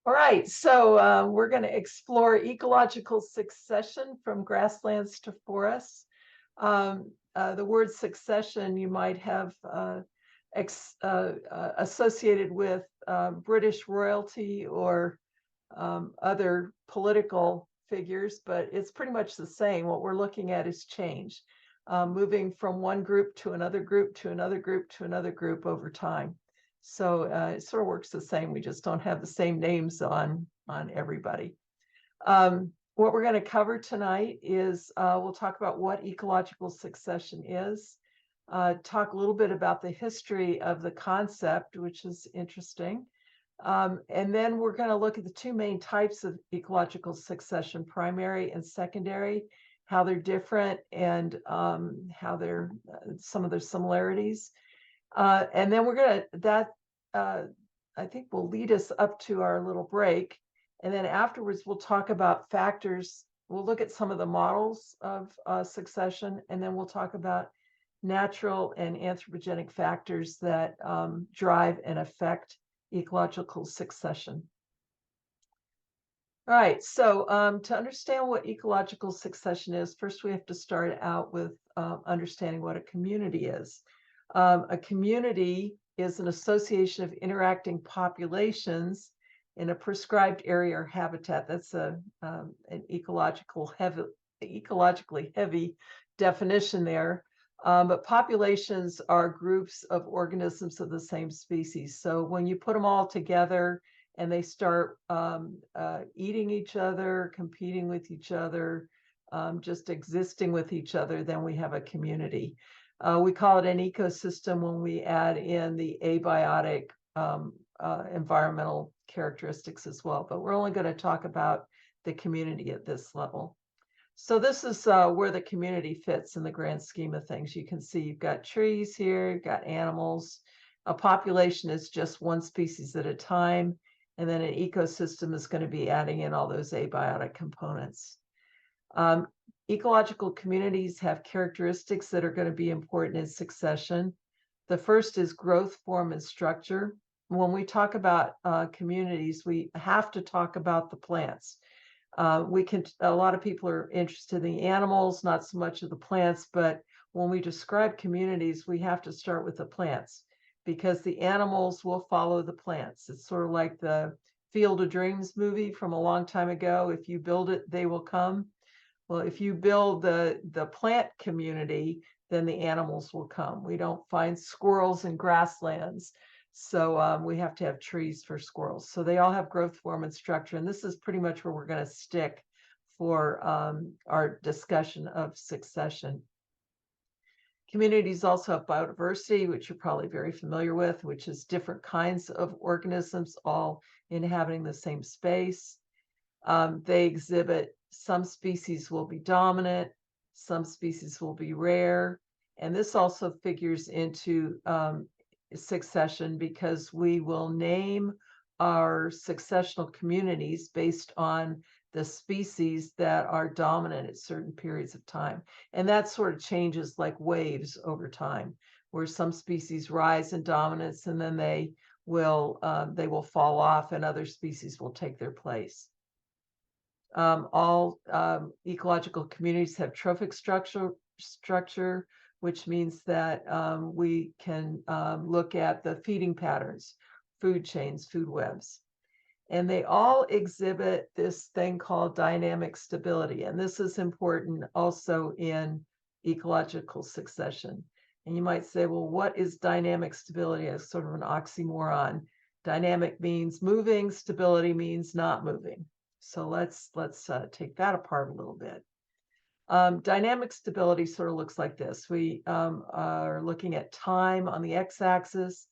All right, so we're going to explore ecological succession from grasslands to forests. The word succession you might have associated with British royalty or other political figures, but it's pretty much the same. What we're looking at is change, moving from one group to another group to another group to another group over time. So it sort of works the same. We just don't have the same names on everybody. What we're going to cover tonight is we'll talk about what ecological succession is, talk a little bit about the history of the concept, which is interesting. And then we're going to look at the two main types of ecological succession, primary and secondary, how they're different and how they're some of their similarities. And then we're going to, I think will lead us up to our little break. And then afterwards, we'll talk about factors. We'll look at some of the models of succession, and then we'll talk about natural and anthropogenic factors that drive and affect ecological succession. All right, so to understand what ecological succession is, first we have to start out with understanding what a community is. A community is an association of interacting populations in a prescribed area or habitat. That's an ecologically heavy definition there. But populations are groups of organisms of the same species. So when you put them all together and they start eating each other, competing with each other, just existing with each other, then we have a community. We call it an ecosystem when we add in the abiotic environmental characteristics as well, but we're only going to talk about the community at this level. So this is where the community fits in the grand scheme of things. You can see you've got trees here, you've got animals. A population is just one species at a time, and then an ecosystem is going to be adding in all those abiotic components. Ecological communities have characteristics that are going to be important in succession. The first is growth, form, and structure. When we talk about communities, we have to talk about the plants. A lot of people are interested in the animals, not so much of the plants, but when we describe communities, we have to start with the plants because the animals will follow the plants. It's sort of like the Field of Dreams movie from a long time ago. If you build it, they will come. Well, if you build the plant community, then the animals will come. We don't find squirrels in grasslands. So we have to have trees for squirrels. So they all have growth, form, and structure. And this is pretty much where we're going to stick for our discussion of succession. Communities also have biodiversity, which you're probably very familiar with, which is different kinds of organisms all inhabiting the same space. They exhibit, some species will be dominant, some species will be rare. And this also figures into succession because we will name our successional communities based on the species that are dominant at certain periods of time. And that sort of changes like waves over time, where some species rise in dominance and then they will fall off and other species will take their place. All ecological communities have trophic structure, which means that we can look at the feeding patterns, food chains, food webs. And they all exhibit this thing called dynamic stability. And this is important also in ecological succession. And you might say, well, what is dynamic stability? It's sort of an oxymoron. Dynamic means moving, stability means not moving. So let's take that apart a little bit. Dynamic stability sort of looks like this. We are looking at time on the x-axis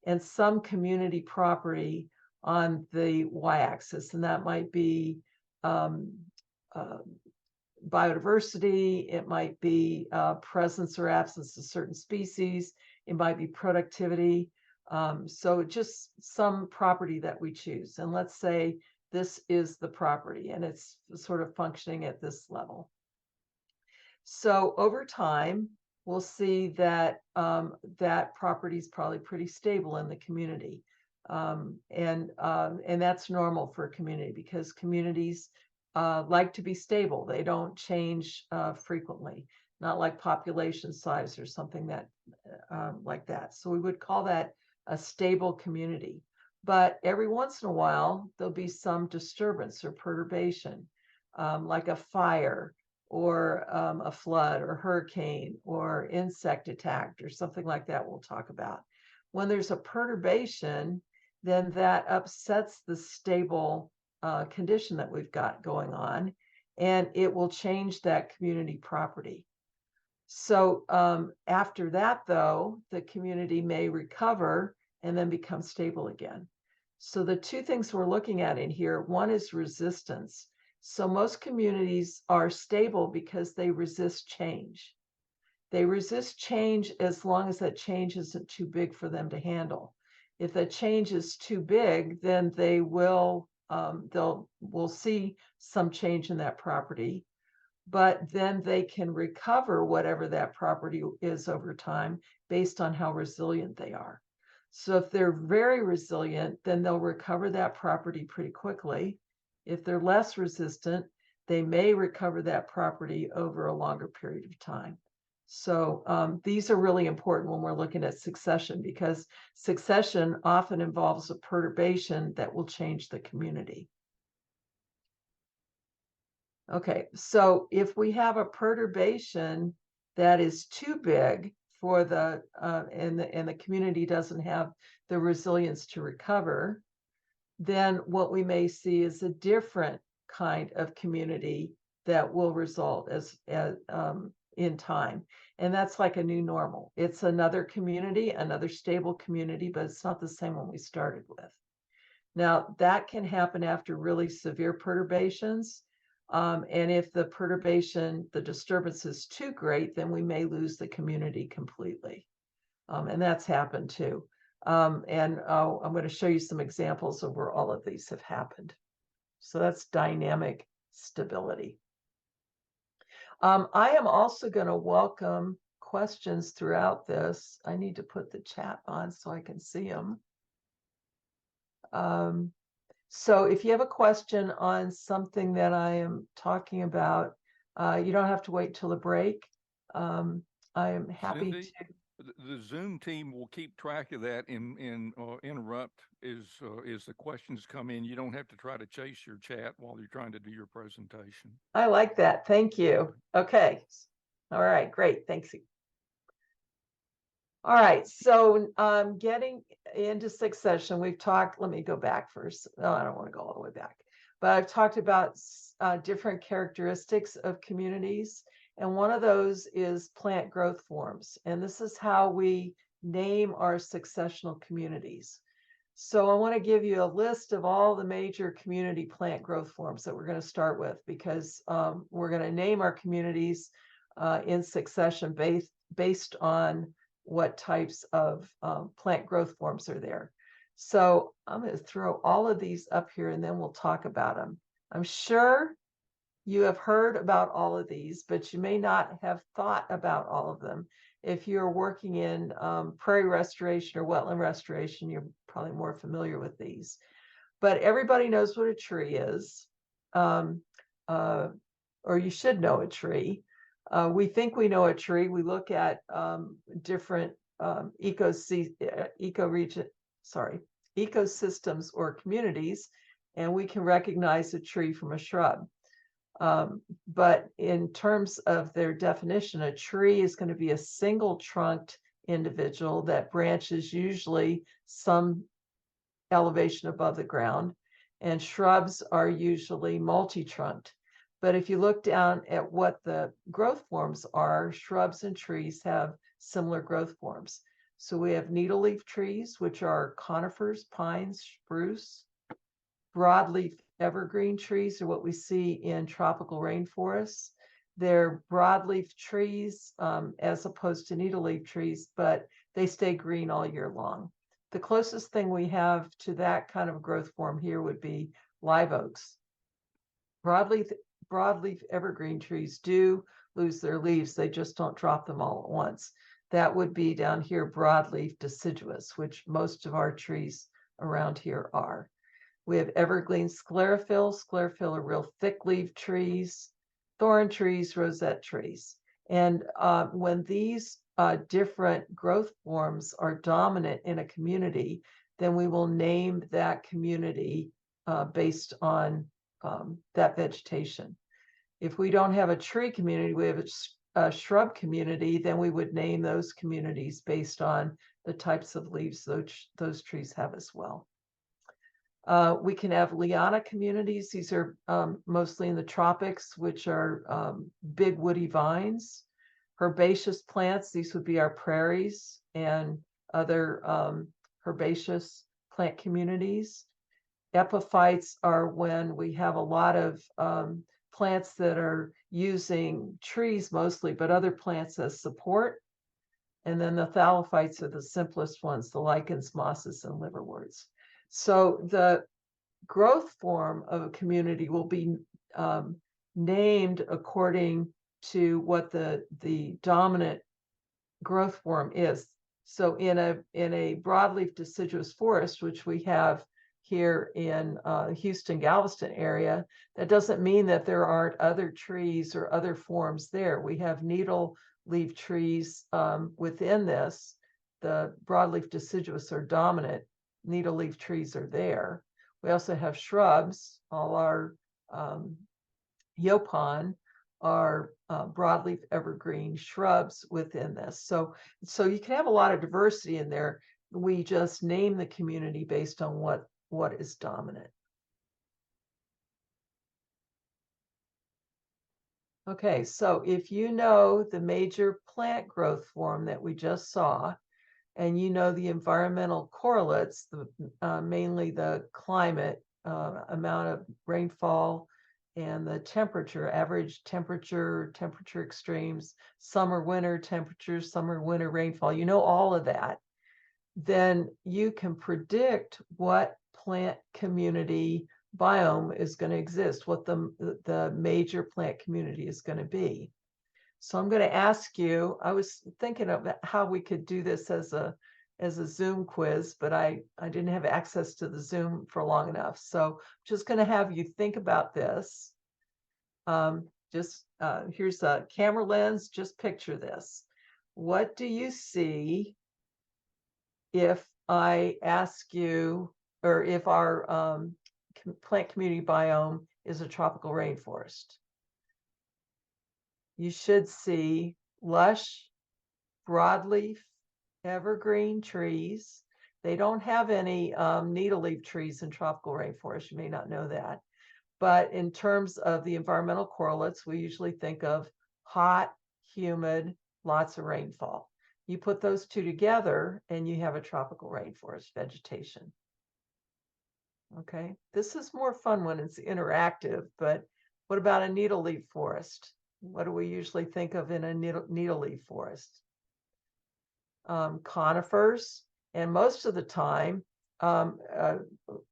and some community property on the y-axis, and that might be biodiversity, it might be presence or absence of certain species, it might be productivity. So just some property that we choose. And let's say this is the property and it's sort of functioning at this level. So over time, we'll see that that property is probably pretty stable in the community. And that's normal for a community because communities like to be stable. They don't change frequently, not like population size or something that like that. So we would call that a stable community. But every once in a while, there'll be some disturbance or perturbation, like a fire or a flood or hurricane or insect attack or something like that we'll talk about. When there's a perturbation, then that upsets the stable condition that we've got going on, and it will change that community property. So after that, though, the community may recover and then become stable again. So the two things we're looking at in here, one is resistance. So most communities are stable because they resist change. They resist change as long as that change isn't too big for them to handle. If that change is too big, then we'll see some change in that property, but then they can recover whatever that property is over time based on how resilient they are. So if they're very resilient, then they'll recover that property pretty quickly. If they're less resistant, they may recover that property over a longer period of time. So these are really important when we're looking at succession, because succession often involves a perturbation that will change the community. Okay, so if we have a perturbation that is too big for the and the community doesn't have the resilience to recover, then what we may see is a different kind of community that will result as in time. And that's like a new normal. It's another community, another stable community, but it's not the same one we started with. Now, that can happen after really severe perturbations. And if the perturbation, the disturbance is too great, then we may lose the community completely. And that's happened too. I'm going to show you some examples of where all of these have happened. So that's dynamic stability. I am also going to welcome questions throughout this. I need to put the chat on so I can see them. So if you have a question on something that I am talking about, you don't have to wait till the break. I am happy Cindy, the Zoom team will keep track of that and interrupt as the questions come in. You don't have to try to chase your chat while you're trying to do your presentation. I like that. Thank you. Okay. All right, great. Thanks. All right, so getting into succession, we've talked, let me go back first. No, I don't want to go all the way back, but I've talked about different characteristics of communities. And one of those is plant growth forms. And this is how we name our successional communities. So I want to give you a list of all the major community plant growth forms that we're going to start with, because we're going to name our communities in succession based on what types of plant growth forms are there. So I'm going to throw all of these up here and then we'll talk about them. I'm sure you have heard about all of these, but you may not have thought about all of them. If you're working in prairie restoration or wetland restoration, you're probably more familiar with these. But everybody knows what a tree is, or you should know a tree. We think we know a tree. We look at different ecosystems or communities, and we can recognize a tree from a shrub. But in terms of their definition, a tree is going to be a single trunked individual that branches usually some elevation above the ground, and shrubs are usually multi-trunked. But if you look down at what the growth forms are, shrubs and trees have similar growth forms. So we have needle-leaf trees, which are conifers, pines, spruce. Broadleaf evergreen trees are what we see in tropical rainforests. They're broadleaf trees as opposed to needle-leaf trees, but they stay green all year long. The closest thing we have to that kind of growth form here would be live oaks. Broadleaf evergreen trees do lose their leaves. They just don't drop them all at once. That would be down here, broadleaf deciduous, which most of our trees around here are. We have evergreen sclerophyll. Sclerophyll are real thick leaf trees, thorn trees, rosette trees. And when these different growth forms are dominant in a community, then we will name that community based on that vegetation. If we don't have a tree community, we have a shrub community, then we would name those communities based on the types of leaves those trees have as well. We can have liana communities. These are mostly in the tropics, which are big woody vines. Herbaceous plants, these would be our prairies and other herbaceous plant communities. Epiphytes are when we have a lot of plants that are using trees mostly, but other plants as support. And then the thallophytes are the simplest ones, the lichens, mosses, and liverworts. So the growth form of a community will be named according to what the dominant growth form is. So in a broadleaf deciduous forest, which we have here in Houston, Galveston area, that doesn't mean that there aren't other trees or other forms there. We have needle leaf trees within this. The broadleaf deciduous are dominant. Needle leaf trees are there. We also have shrubs. All our yaupon are broadleaf evergreen shrubs within this. So you can have a lot of diversity in there. We just name the community based on what is dominant. Okay, so if you know the major plant growth form that we just saw, and you know the environmental correlates, mainly the climate, amount of rainfall, and the temperature, average temperature, temperature extremes, summer, winter temperatures, summer, winter rainfall, you know all of that, then you can predict what plant community biome is going to exist, what the major plant community is going to be. So I'm going to ask you, I was thinking of how we could do this as a Zoom quiz, but I didn't have access to the Zoom for long enough. So I'm just going to have you think about this. Here's a camera lens. Just picture this. What do you see if I ask you, or if our plant community biome is a tropical rainforest? You should see lush, broadleaf, evergreen trees. They don't have any needle leaf trees in tropical rainforest. You may not know that. But in terms of the environmental correlates, we usually think of hot, humid, lots of rainfall. You put those two together and you have a tropical rainforest vegetation. Okay, this is more fun when it's interactive, but what about a needle leaf forest? What do we usually think of in a needle leaf forest? Conifers, and most of the time,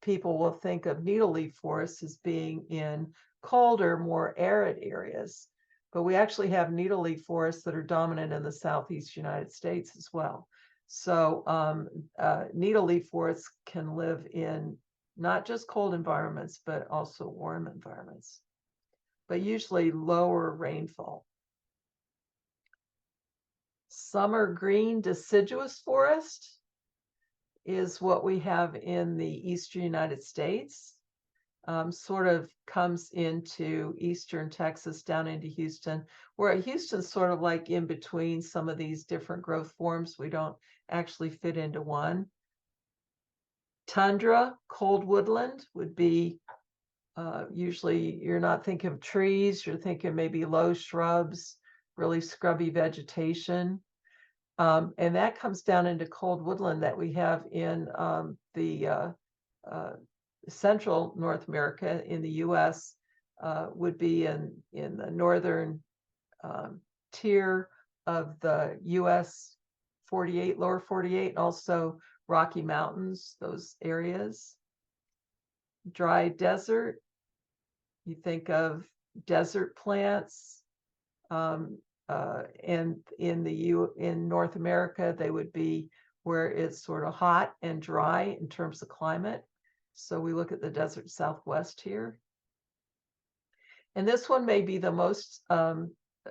people will think of needle leaf forests as being in colder, more arid areas, but we actually have needle leaf forests that are dominant in the Southeast United States as well. So needle leaf forests can live in not just cold environments, but also warm environments, but usually lower rainfall. Summer green deciduous forest is what we have in the eastern United States. Sort of comes into eastern Texas down into Houston, where Houston's sort of like in between some of these different growth forms. We don't actually fit into one. Tundra, cold woodland would be usually, you're not thinking of trees, you're thinking maybe low shrubs, really scrubby vegetation. And that comes down into cold woodland that we have in the central North America in the US, would be in the northern tier of the US 48, lower 48, and also Rocky Mountains, those areas. Dry desert, you think of desert plants, and in North America, they would be where it's sort of hot and dry in terms of climate. So we look at the desert Southwest here. And this one may be the most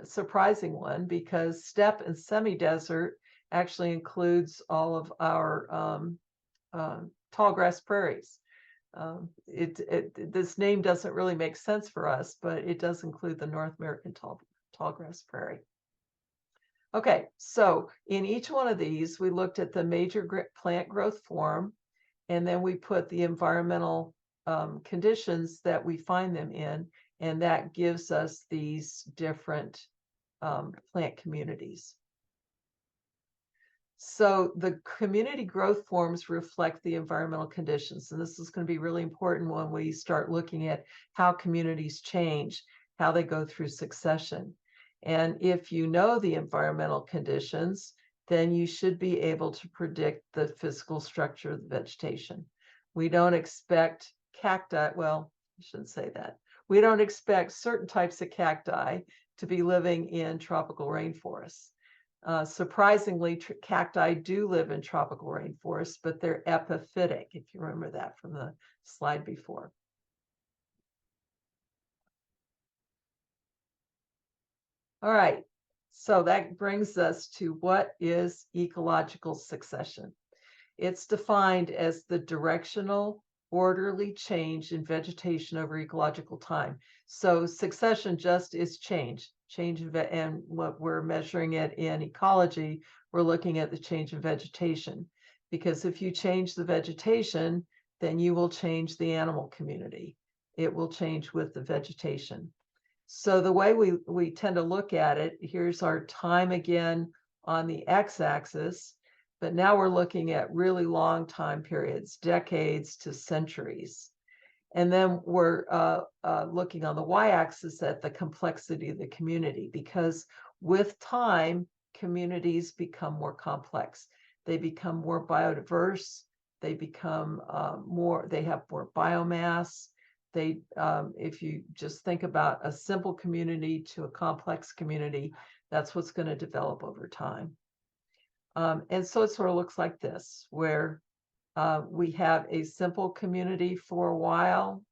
surprising one because steppe and semi-desert actually includes all of our tall grass prairies. This name doesn't really make sense for us, but it does include the North American tall grass prairie. Okay, so in each one of these, we looked at the major plant growth form, and then we put the environmental conditions that we find them in, and that gives us these different plant communities. So the community growth forms reflect the environmental conditions, and this is going to be really important when we start looking at how communities change, how they go through succession. And if you know the environmental conditions, then you should be able to predict the physical structure of the vegetation. We don't expect cacti, well, I shouldn't say that. We don't expect certain types of cacti to be living in tropical rainforests. Surprisingly, cacti do live in tropical rainforests, but they're epiphytic, if you remember that from the slide before. All right, so that brings us to what is ecological succession. It's defined as the directional, orderly change in vegetation over ecological time. So succession just is change and what we're measuring it in ecology, we're looking at the change in vegetation. Because if you change the vegetation, then you will change the animal community. It will change with the vegetation. So the way we tend to look at it, here's our time again on the x-axis, but now we're looking at really long time periods, decades to centuries. And then we're looking on the y-axis at the complexity of the community, because with time, communities become more complex. They become more biodiverse. They become they have more biomass. If you just think about a simple community to a complex community, that's what's going to develop over time. And so it sort of looks like this, where we have a simple community for a while,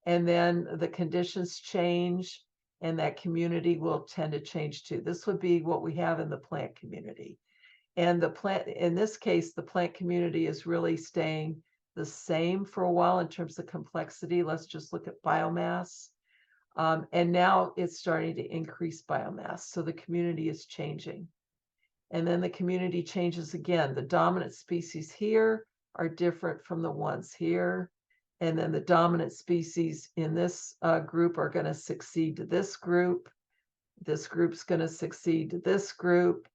and then the conditions change, and that community will tend to change too. This would be what we have in the plant community. And in this case, the plant community is really staying the same for a while in terms of complexity. Let's just look at biomass. And now it's starting to increase biomass. So the community is changing. And then the community changes again. The dominant species here are different from the ones here. And then the dominant species in this group are going to succeed to this group. This group's going to succeed to this group,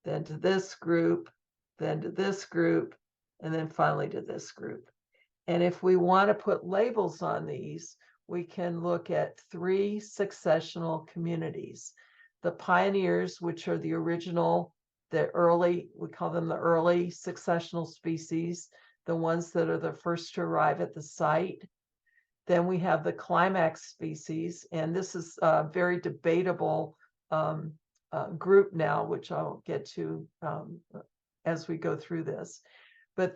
then to this group, then to this group, and then finally to this group. And if we want to put labels on these, we can look at 3 successional communities. The pioneers, which are the original, we call them the early successional species, the ones that are the first to arrive at the site. Then we have the climax species, and this is a very debatable group now, which I'll get to as we go through this. But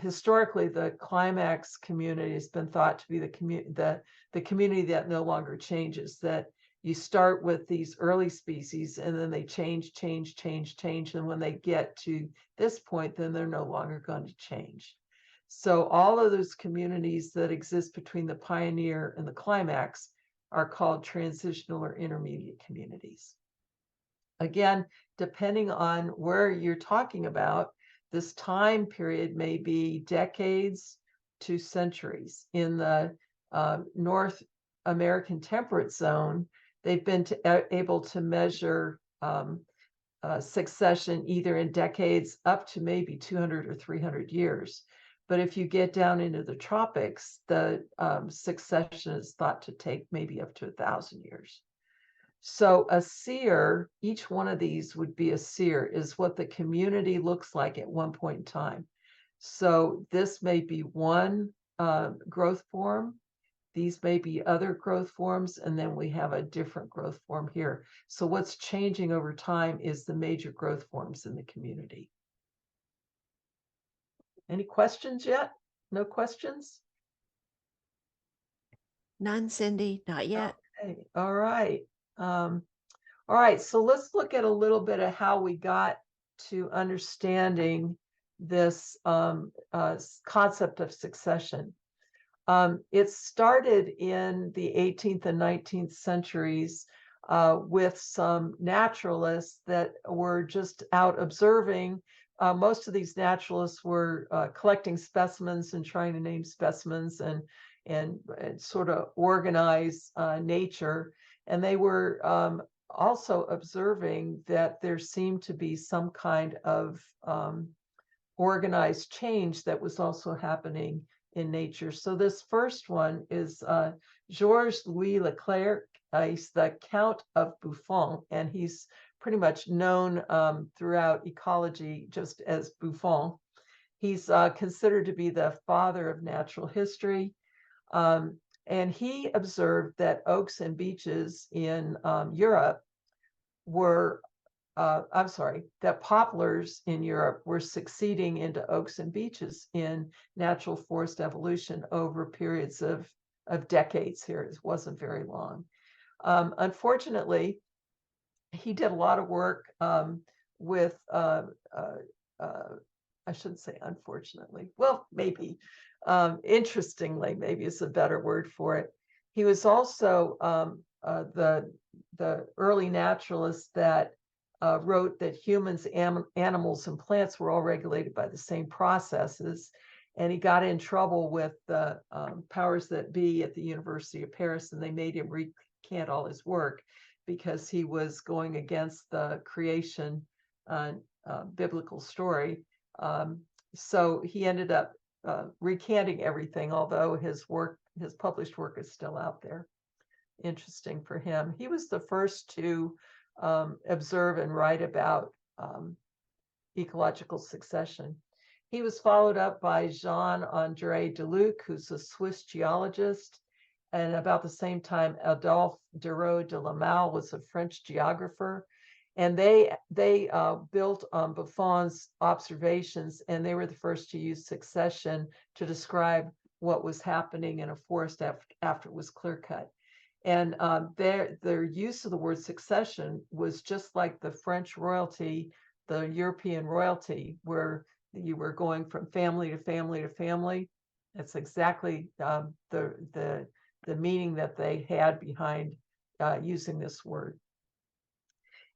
historically, the climax community has been thought to be the community that no longer changes, that you start with these early species and then they change. And when they get to this point, then they're no longer going to change. So all of those communities that exist between the pioneer and the climax are called transitional or intermediate communities. Again, depending on where you're talking about, this time period may be decades to centuries. In the North American temperate zone, they've been able to measure succession either in decades up to maybe 200 or 300 years. But if you get down into the tropics, the succession is thought to take maybe up to 1,000 years. So a seer, each one of these would be a seer, is what the community looks like at one point in time. So this may be one growth form. these may be other growth forms, and then we have a different growth form here. So what's changing over time is the major growth forms in the community. Any questions yet? No questions? None, Cindy, not yet. Okay, all right. All right, so let's look at a little bit of how we got to understanding this concept of succession. It started in the 18th and 19th centuries with some naturalists that were just out observing. Most of these naturalists were collecting specimens and trying to name specimens and sort of organize nature. And they were also observing that there seemed to be some kind of organized change that was also happening in nature. So this first one is Georges Louis Leclerc. He's the Count of Buffon, and he's pretty much known throughout ecology just as Buffon. He's considered to be the father of natural history. And he observed that oaks and beeches in Europe were that poplars in Europe were succeeding into oaks and beeches in natural forest evolution over periods of decades here. It wasn't very long. Unfortunately, he did a lot of work with, I shouldn't say unfortunately, well, maybe, interestingly, maybe is a better word for it. He was also the early naturalist that wrote that humans, animals, and plants were all regulated by the same processes. And he got in trouble with the powers that be at the University of Paris, and they made him recant all his work because he was going against the creation biblical story. So he ended up recanting everything, although his published work is still out there. Interesting for him. He was the first to observe and write about ecological succession. He was followed up by Jean-André Deluc, who's a Swiss geologist, and about the same time, Adolphe Dureau de la Malle was a French geographer, and they built on Buffon's observations, and they were the first to use succession to describe what was happening in a forest after it was clear cut. And their use of the word succession was just like the French royalty, the European royalty, where you were going from family to family to family. That's exactly the meaning that they had behind using this word.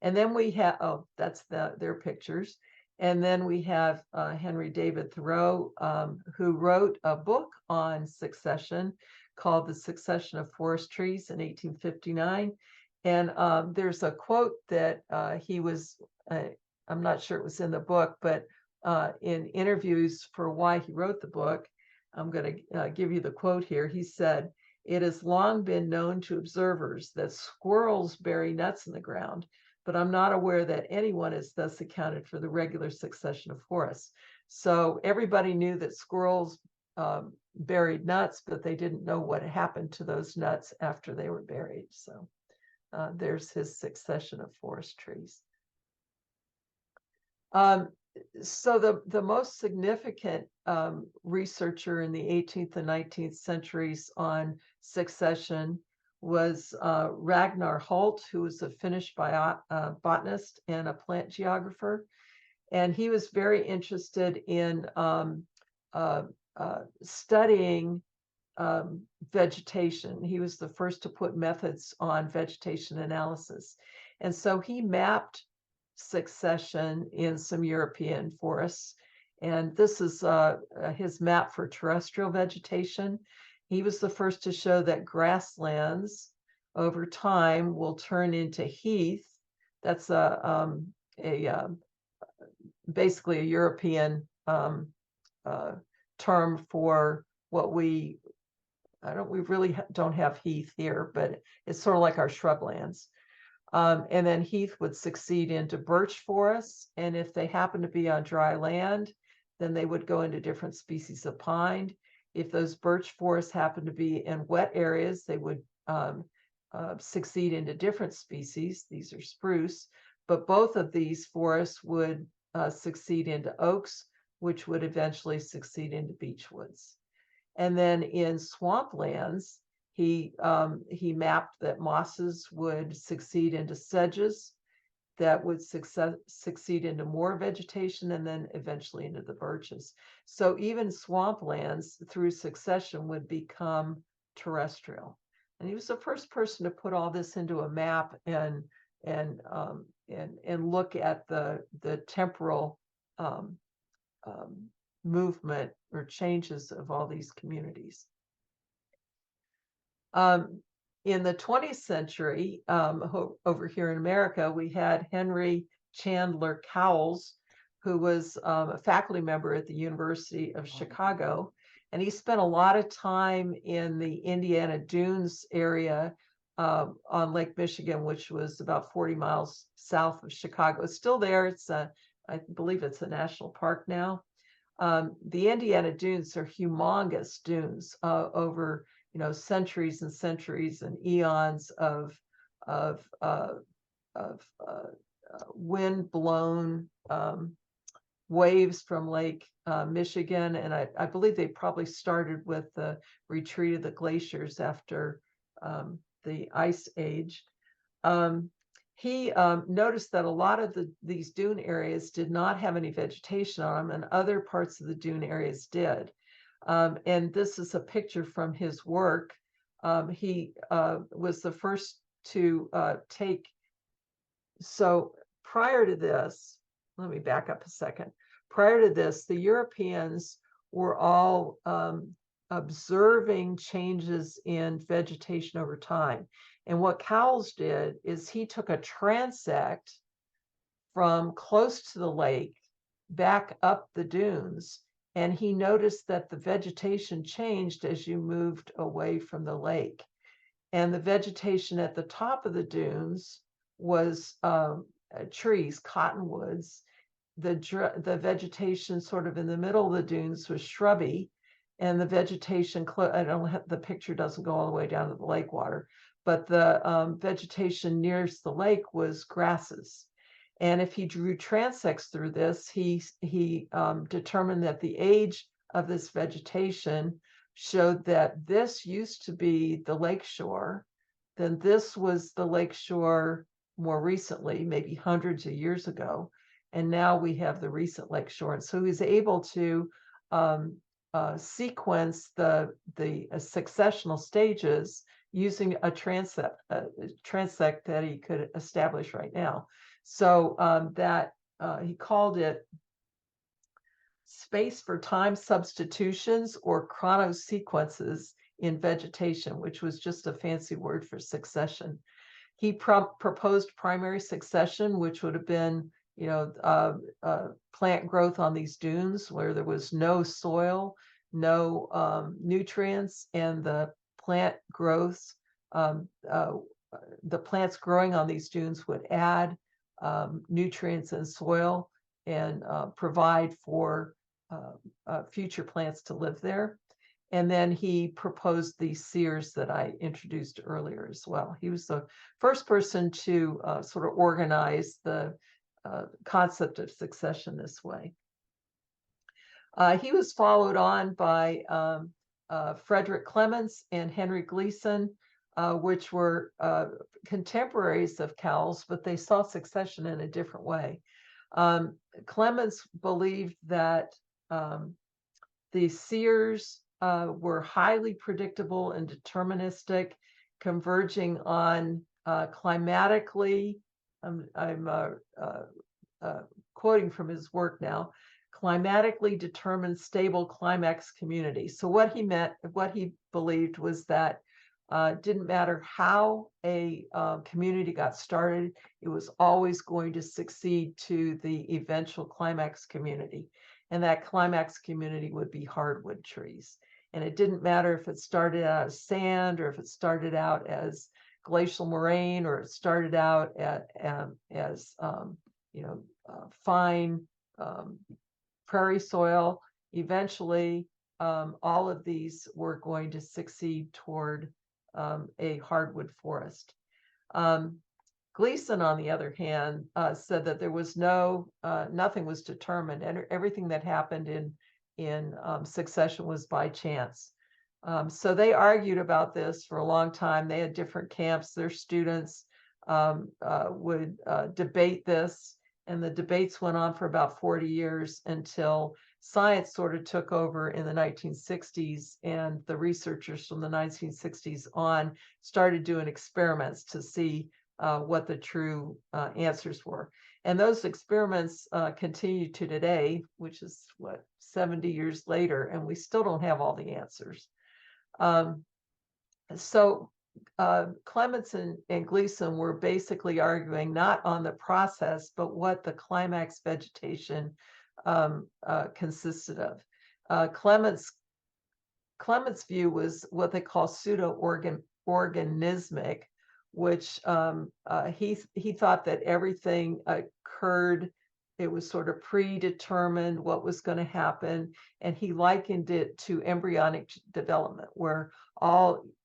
And then we have, that's their pictures. And then we have Henry David Thoreau, who wrote a book on succession called The Succession of Forest Trees in 1859. And there's a quote that he was, I'm not sure it was in the book, but in interviews for why he wrote the book, I'm going to give you the quote here. He said, "It has long been known to observers that squirrels bury nuts in the ground, but I'm not aware that anyone has thus accounted for the regular succession of forests." So everybody knew that squirrels buried nuts, but they didn't know what happened to those nuts after they were buried. So there's his succession of forest trees. So the most significant researcher in the 18th and 19th centuries on succession was Ragnar Holt, who was a Finnish botanist and a plant geographer. And he was very interested in studying vegetation. He was the first to put methods on vegetation analysis. And so he mapped succession in some European forests. And this is his map for terrestrial vegetation. He was the first to show that grasslands over time will turn into heath. That's basically a European term for what we really don't have heath here, but it's sort of like our shrublands. And then heath would succeed into birch forests. And if they happen to be on dry land, then they would go into different species of pine. If those birch forests happen to be in wet areas, they would succeed into different species. These are spruce, but both of these forests would succeed into oaks, which would eventually succeed into beechwoods. And then in swamplands, he mapped that mosses would succeed into sedges, that would succeed into more vegetation, and then eventually into the birches. So even swamplands through succession would become terrestrial. And he was the first person to put all this into a map and look at the temporal movement or changes of all these communities. In the 20th century, over here in America, we had Henry Chandler Cowles, who was a faculty member at the University of Chicago. And he spent a lot of time in the Indiana Dunes area on Lake Michigan, which was about 40 miles south of Chicago. It's still there. It's I believe it's a national park now. The Indiana Dunes are humongous dunes over centuries and centuries and eons of wind blown waves from Lake Michigan, and I believe they probably started with the retreat of the glaciers after the Ice Age. He noticed that a lot of these dune areas did not have any vegetation on them, and other parts of the dune areas did. And this is a picture from his work. He was the first to take. So prior to this, let me back up a second. Prior to this, the Europeans were all observing changes in vegetation over time. And what Cowles did is he took a transect from close to the lake back up the dunes, and he noticed that the vegetation changed as you moved away from the lake. And the vegetation at the top of the dunes was trees, cottonwoods. The vegetation sort of in the middle of the dunes was shrubby, and the vegetation, the picture doesn't go all the way down to the lake water, but the vegetation nearest the lake was grasses. And if he drew transects through this, he determined that the age of this vegetation showed that this used to be the lakeshore, then this was the lakeshore more recently, maybe hundreds of years ago, and now we have the recent lakeshore. And so he's able to sequence the successional stages using a transect that he could establish right now. So he called it space for time substitutions or chronosequences in vegetation, which was just a fancy word for succession. He proposed primary succession, which would have been, plant growth on these dunes where there was no soil, no nutrients, and the plant growth, the plants growing on these dunes would add nutrients and soil and provide for future plants to live there. And then he proposed these sears that I introduced earlier as well. He was the first person to sort of organize the concept of succession this way. He was followed on by Frederick Clements and Henry Gleason, which were contemporaries of Cowles, but they saw succession in a different way. Clements believed that the sears were highly predictable and deterministic, converging on climatically, I'm quoting from his work now, climatically determined stable climax community. So what he believed was that didn't matter how a community got started, it was always going to succeed to the eventual climax community. And that climax community would be hardwood trees. And it didn't matter if it started out as sand or if it started out as glacial moraine or it started out as fine prairie soil. Eventually, all of these were going to succeed toward a hardwood forest. Gleason, on the other hand, said that there was nothing was determined, and everything that happened in succession was by chance. So they argued about this for a long time. They had different camps. Their students would debate this, and the debates went on for about 40 years until science sort of took over in the 1960s, and the researchers from the 1960s on started doing experiments to see what the true answers were. And those experiments continue to today, which is 70 years later, and we still don't have all the answers. So Clements and Gleason were basically arguing not on the process, but what the climax vegetation consisted of. Clements' view was what they call pseudo-organismic, which he thought that everything occurred. It was sort of predetermined what was going to happen, and he likened it to embryonic development, where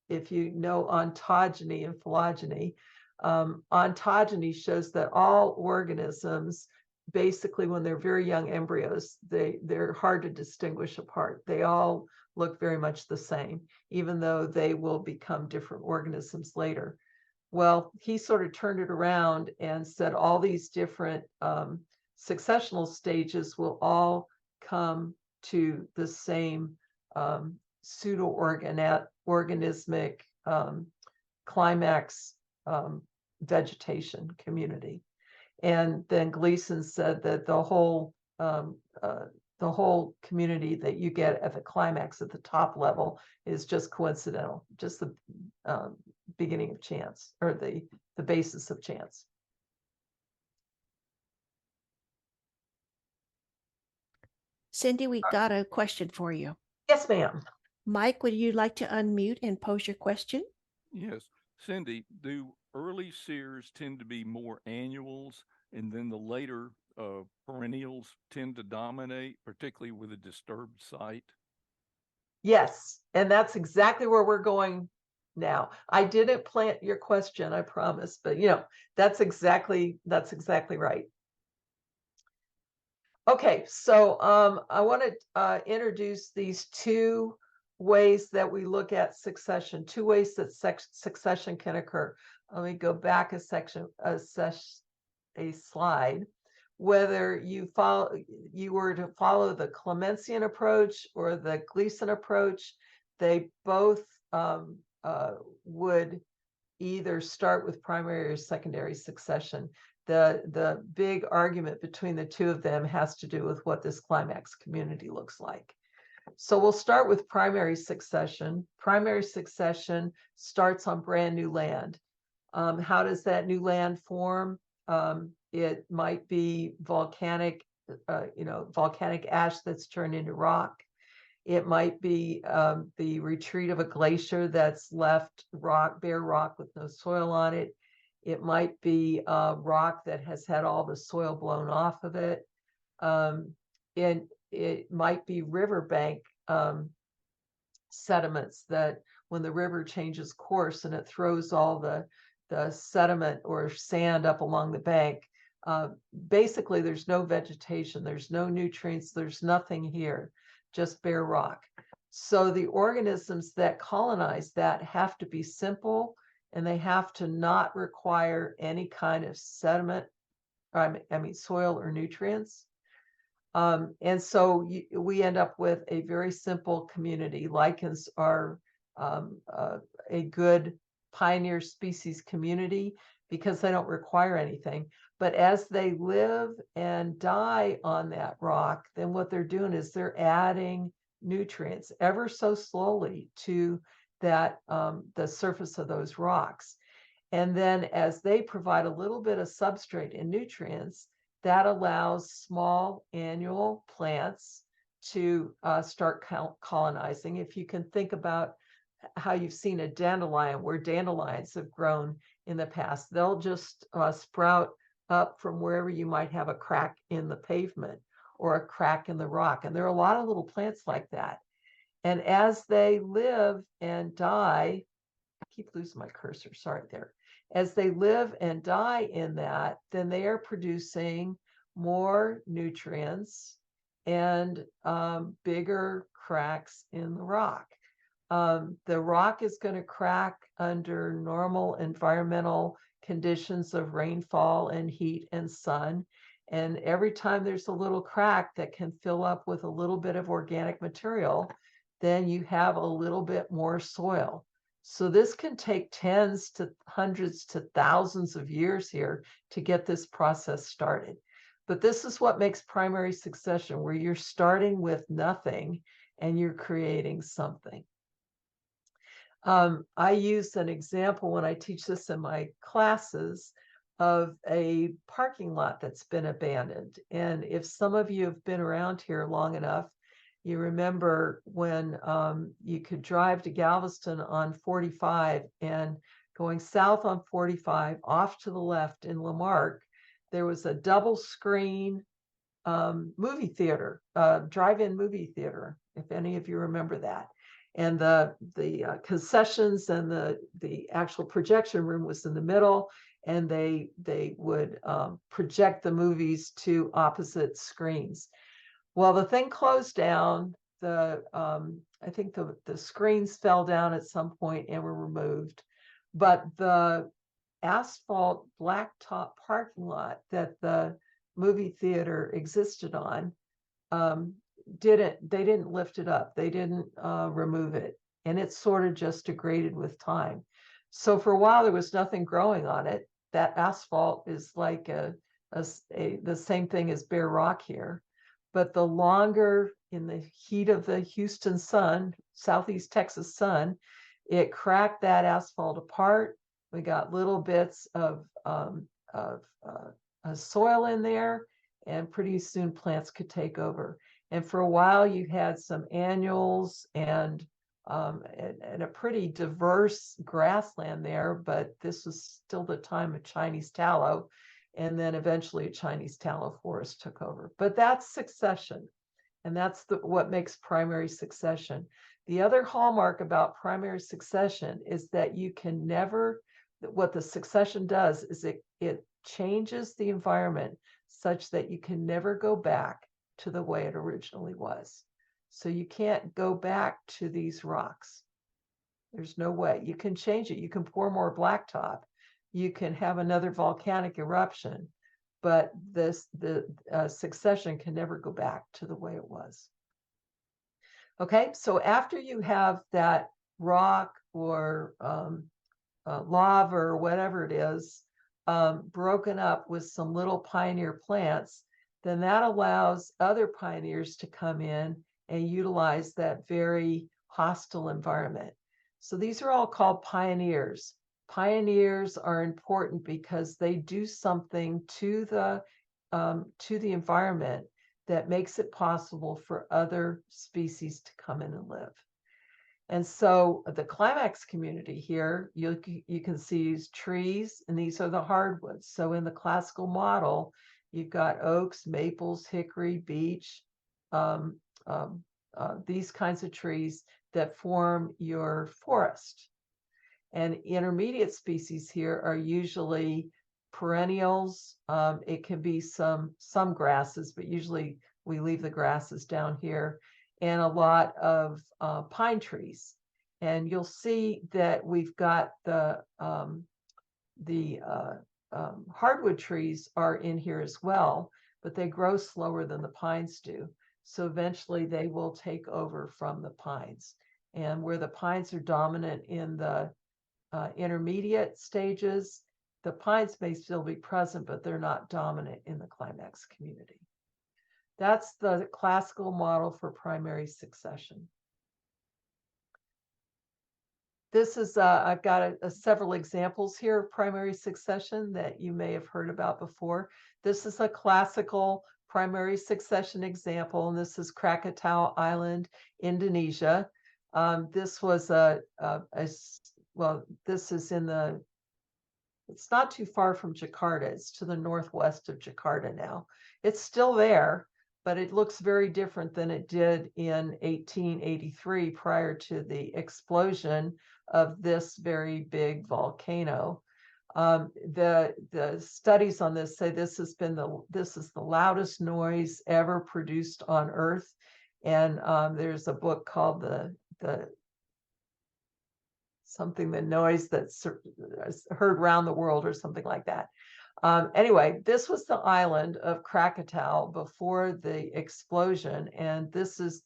if you know ontogeny and phylogeny, ontogeny shows that all organisms, basically when they're very young embryos, they're hard to distinguish apart. They all look very much the same, even though they will become different organisms later. Well, he sort of turned it around and said all these different successional stages will all come to the same pseudo-organismic climax vegetation community. And then Gleason said that the whole community that you get at the climax at the top level is just coincidental, just the beginning of chance, or the basis of chance. Cindy, we got a question for you. Yes, ma'am. Mike, would you like to unmute and pose your question? Yes. Cindy, do early sears tend to be more annuals, and then the later perennials tend to dominate, particularly with a disturbed site? Yes, and that's exactly where we're going now. I didn't plant your question, I promise, but that's exactly right. Okay, so I want to introduce these two ways that we look at succession, two ways that succession can occur. Let me go back a slide. Whether you were to follow the Clementsian approach or the Gleason approach, they both would either start with primary or secondary succession. The big argument between the two of them has to do with what this climax community looks like. So we'll start with primary succession. Primary succession starts on brand new land. How does that new land form? It might be volcanic ash that's turned into rock. It might be the retreat of a glacier that's left bare rock with no soil on it. It might be rock that has had all the soil blown off of it. And it might be riverbank sediments that when the river changes course and it throws all the sediment or sand up along the bank, basically there's no vegetation, there's no nutrients, there's nothing here, just bare rock. So the organisms that colonize that have to be simple, and they have to not require any kind of sediment, soil or nutrients. And so we end up with a very simple community. Lichens are a good pioneer species community because they don't require anything. But as they live and die on that rock, then what they're doing is they're adding nutrients ever so slowly to that the surface of those rocks. And then as they provide a little bit of substrate and nutrients, that allows small annual plants to start colonizing. If you can think about how you've seen a dandelion, where dandelions have grown in the past, they'll just sprout up from wherever you might have a crack in the pavement or a crack in the rock. And there are a lot of little plants like that. And as they live and die, I keep losing my cursor, sorry there. As they live and die in that, then they are producing more nutrients and bigger cracks in the rock. The rock is going to crack under normal environmental conditions of rainfall and heat and sun. And every time there's a little crack that can fill up with a little bit of organic material, then you have a little bit more soil. So this can take tens to hundreds to thousands of years here to get this process started. But this is what makes primary succession, where you're starting with nothing and you're creating something. I use an example when I teach this in my classes of a parking lot that's been abandoned. And if some of you have been around here long enough, you remember when you could drive to Galveston on 45 and going south on 45 off to the left in Lamarck, there was a double screen movie theater, drive-in movie theater, if any of you remember that. And the concessions and the actual projection room was in the middle, and they would project the movies to opposite screens. Well, the thing closed down. I think the screens fell down at some point and were removed, but the asphalt blacktop parking lot that the movie theater existed on they didn't lift it up. They didn't remove it, and it sort of just degraded with time. So for a while there was nothing growing on it. That asphalt is like the same thing as bare rock here. But the longer, in the heat of the Houston sun, Southeast Texas sun, it cracked that asphalt apart. We got little bits of soil in there, and pretty soon plants could take over. And for a while, you had some annuals and a pretty diverse grassland there, but this was still the time of Chinese tallow. And then eventually a Chinese tallow forest took over. But that's succession. And that's what makes primary succession. The other hallmark about primary succession is that you can never, what the succession does is it changes the environment such that you can never go back to the way it originally was. So you can't go back to these rocks. There's no way. You can change it. You can pour more blacktop. You can have another volcanic eruption, but the succession can never go back to the way it was. Okay, so after you have that rock or lava or whatever it is broken up with some little pioneer plants, then that allows other pioneers to come in and utilize that very hostile environment. So these are all called pioneers. Pioneers are important because they do something to the environment that makes it possible for other species to come in and live. And so the climax community here, you can see trees, and these are the hardwoods. So in the classical model, you've got oaks, maples, hickory, beech, these kinds of trees that form your forest. And intermediate species here are usually perennials. It can be some grasses, but usually we leave the grasses down here, and a lot of pine trees. And you'll see that we've got the hardwood trees are in here as well, but they grow slower than the pines do. So eventually they will take over from the pines. And where the pines are dominant in the intermediate stages, the pines may still be present, but they're not dominant in the climax community. That's the classical model for primary succession. This is, I've got several examples here of primary succession that you may have heard about before. This is a classical primary succession example, and this is Krakatau Island, Indonesia. This was well, this is in the, it's not too far from Jakarta. It's to the northwest of Jakarta now. It's still there, but it looks very different than it did in 1883 prior to the explosion of this very big volcano. The studies on this say this is the loudest noise ever produced on Earth, and there's a book called the noise that's heard around the world or something like that. Anyway, this was the island of Krakatoa before the explosion, and this is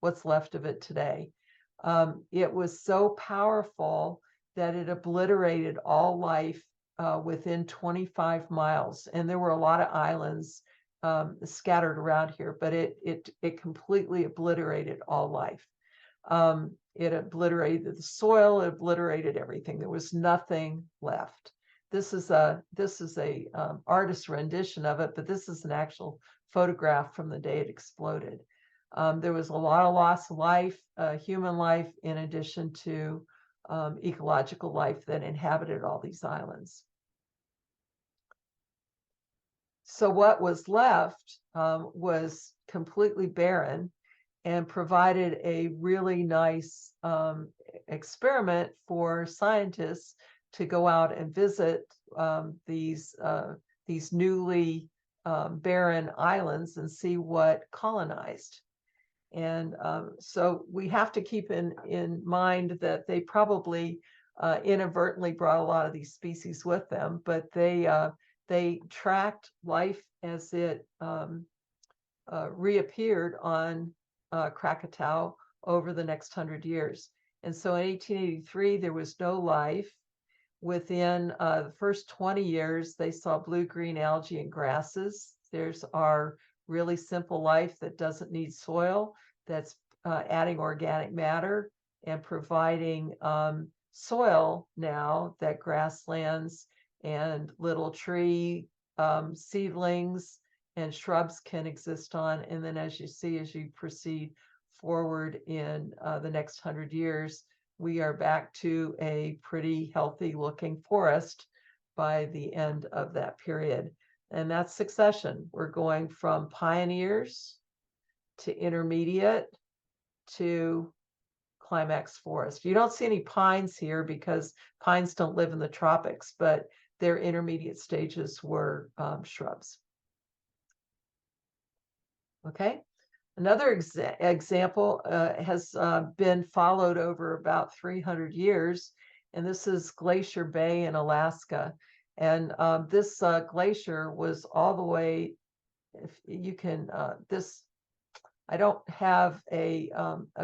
what's left of it today. It was so powerful that it obliterated all life within 25 miles, and there were a lot of islands scattered around here, but it completely obliterated all life. It obliterated the soil, it obliterated everything. There was nothing left. This is a artist's rendition of it, but this is an actual photograph from the day it exploded. There was a lot of loss of life, human life, in addition to ecological life that inhabited all these islands. So what was left was completely barren and provided a really nice experiment for scientists to go out and visit these newly barren islands and see what colonized. And so we have to keep in mind that they probably inadvertently brought a lot of these species with them, but they tracked life as it reappeared on Krakatoa over the next 100 years. And so in 1883, there was no life. Within the first 20 years, they saw blue-green algae and grasses. There's our really simple life that doesn't need soil, that's adding organic matter and providing soil now that grasslands and little tree seedlings and shrubs can exist on. And then as you proceed forward in the next 100 years, we are back to a pretty healthy looking forest by the end of that period. And that's succession. We're going from pioneers to intermediate to climax forest. You don't see any pines here because pines don't live in the tropics, but their intermediate stages were shrubs. Okay. Another example has been followed over about 300 years, and this is Glacier Bay in Alaska. And this glacier was all the way, if you can, I don't have a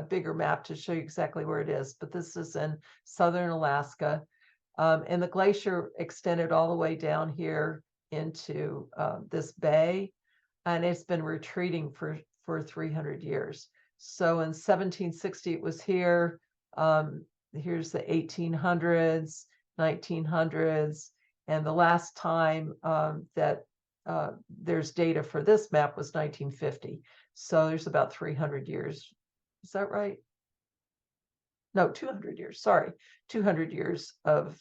bigger map to show you exactly where it is, but this is in southern Alaska. And the glacier extended all the way down here into this bay, and it's been retreating for 300 years. So in 1760, it was here. Here's the 1800s, 1900s, and the last time that there's data for this map was 1950. So there's about 300 years. Is that right? No, 200 years. Sorry, 200 years of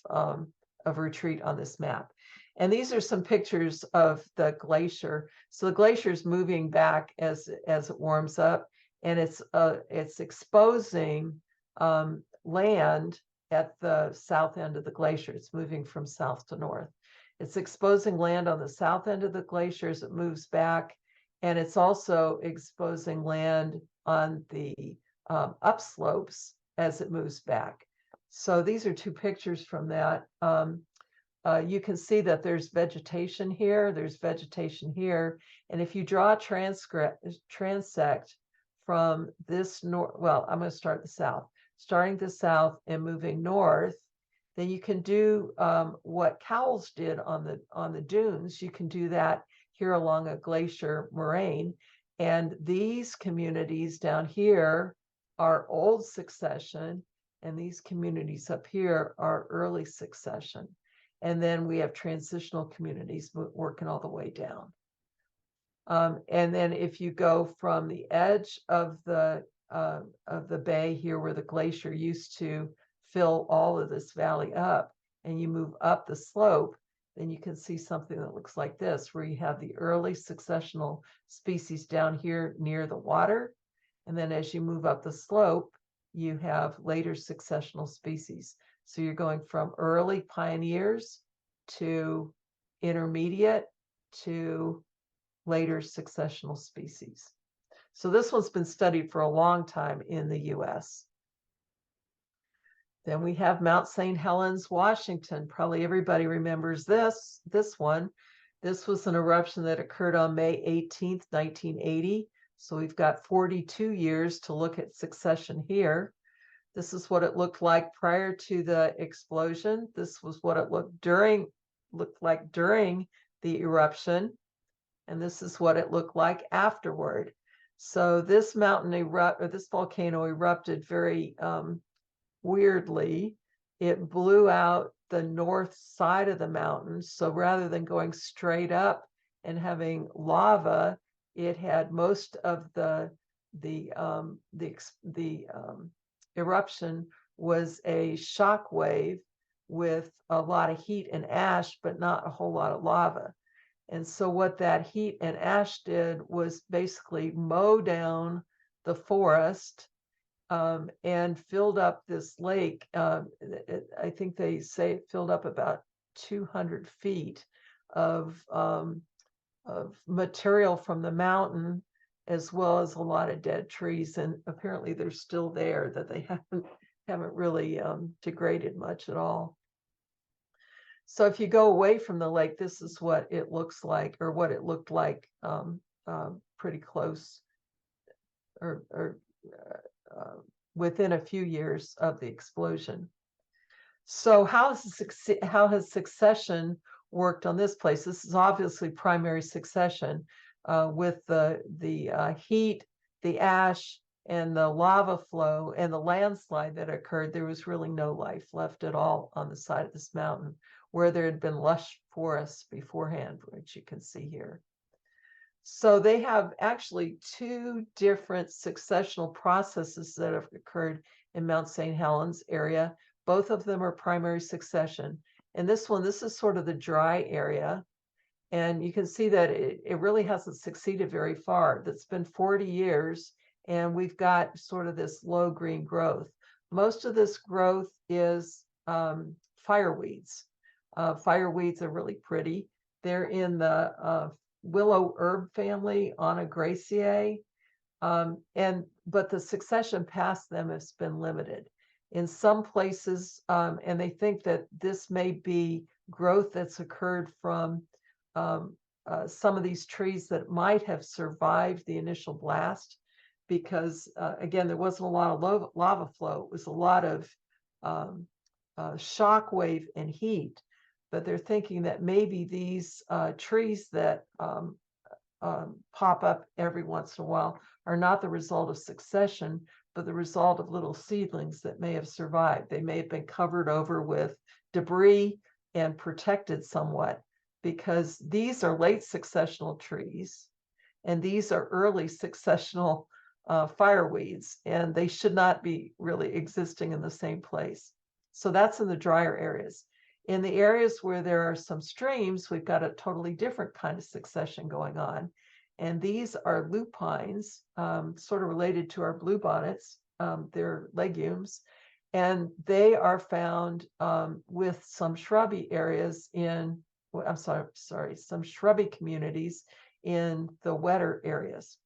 retreat on this map. And these are some pictures of the glacier. So the glacier is moving back as it warms up, and it's exposing land at the south end of the glacier. It's moving from south to north. It's exposing land on the south end of the glacier as it moves back, and it's also exposing land on the upslopes as it moves back. So these are two pictures from that. You can see that there's vegetation here, there's vegetation here. And if you draw a transect from this north, well, I'm going to start the south, starting the south and moving north, then you can do what Cowles did on the dunes. You can do that here along a glacier moraine. And these communities down here are old succession, and these communities up here are early succession. And then we have transitional communities working all the way down. And then if you go from the edge of the bay here where the glacier used to fill all of this valley up, and you move up the slope, then you can see something that looks like this, where you have the early successional species down here near the water. And then as you move up the slope, you have later successional species. So you're going from early pioneers to intermediate to later successional species. So this one's been studied for a long time in the US. Then we have Mount St. Helens, Washington. Probably everybody remembers this one. This was an eruption that occurred on May 18th, 1980. So we've got 42 years to look at succession here. This is what it looked like prior to the explosion. This was what it looked like during the eruption. And this is what it looked like afterward. So this this volcano erupted very weirdly. It blew out the north side of the mountain. So rather than going straight up and having lava, it had most of the eruption was a shock wave with a lot of heat and ash, but not a whole lot of lava. And so what that heat and ash did was basically mow down the forest and filled up this lake. I think they say it filled up about 200 feet of material from the mountain, as well as a lot of dead trees. And apparently they're still there, that they haven't really degraded much at all. So if you go away from the lake, this is what it looks like, or what it looked like pretty close, or within a few years of the explosion. So how has succession worked on this place? This is obviously primary succession with the heat, the ash, and the lava flow and the landslide that occurred. There was really no life left at all on the side of this mountain, where there had been lush forests beforehand, which you can see here. So they have actually two different successional processes that have occurred in Mount St. Helens area. Both of them are primary succession. And this is sort of the dry area. And you can see that it really hasn't succeeded very far. That's been 40 years, and we've got sort of this low green growth. Most of this growth is fireweeds. Fireweeds are really pretty. They're in the willow herb family, Onagraceae, but the succession past them has been limited. In some places, and they think that this may be growth that's occurred from some of these trees that might have survived the initial blast, because again, there wasn't a lot of lava flow. It was a lot of shock wave and heat. But they're thinking that maybe these trees that pop up every once in a while are not the result of succession, but the result of little seedlings that may have survived. They may have been covered over with debris and protected somewhat, because these are late successional trees and these are early successional fireweeds, and they should not be really existing in the same place. So that's in the drier areas. In the areas where there are some streams, we've got a totally different kind of succession going on. And these are lupines, sort of related to our bluebonnets. They're legumes, and they are found with some shrubby areas in, I'm sorry, some shrubby communities in the wetter areas.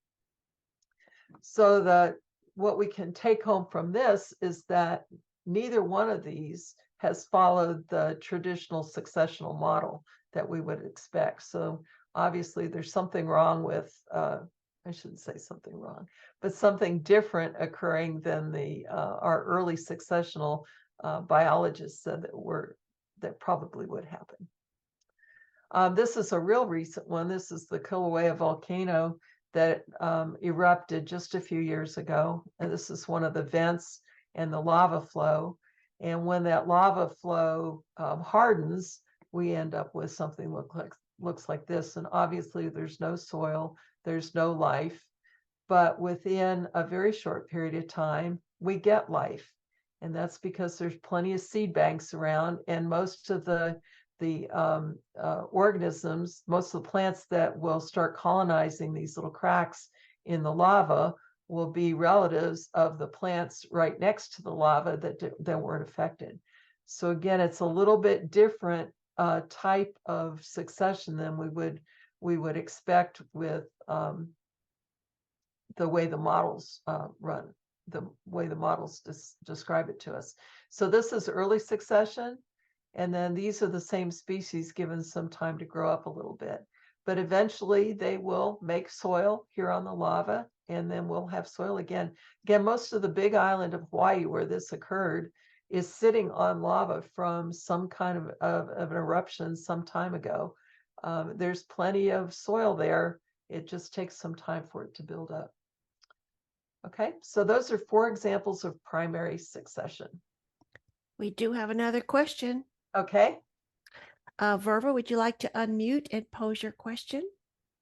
So what we can take home from this is that neither one of these has followed the traditional successional model that we would expect. So obviously there's something wrong with, I shouldn't say something wrong, but something different occurring than our early successional biologists said that probably would happen. This is a real recent one. This is the Kilauea volcano that erupted just a few years ago. And this is one of the vents and the lava flow. And when that lava flow hardens, we end up with something looks like this. And obviously there's no soil, there's no life, but within a very short period of time, we get life. And that's because there's plenty of seed banks around, and most of the organisms, most of the plants that will start colonizing these little cracks in the lava will be relatives of the plants right next to the lava that weren't affected. So again, it's a little bit different type of succession than we would expect with the way the models run, the way the models describe it to us. So this is early succession, and then these are the same species given some time to grow up a little bit. But eventually they will make soil here on the lava, and then we'll have soil again. Again, most of the big island of Hawaii where this occurred is sitting on lava from some kind of an eruption some time ago. There's plenty of soil there. It just takes some time for it to build up. Okay, so those are 4 examples of primary succession. We do have another question. Okay, Verva, would you like to unmute and pose your question?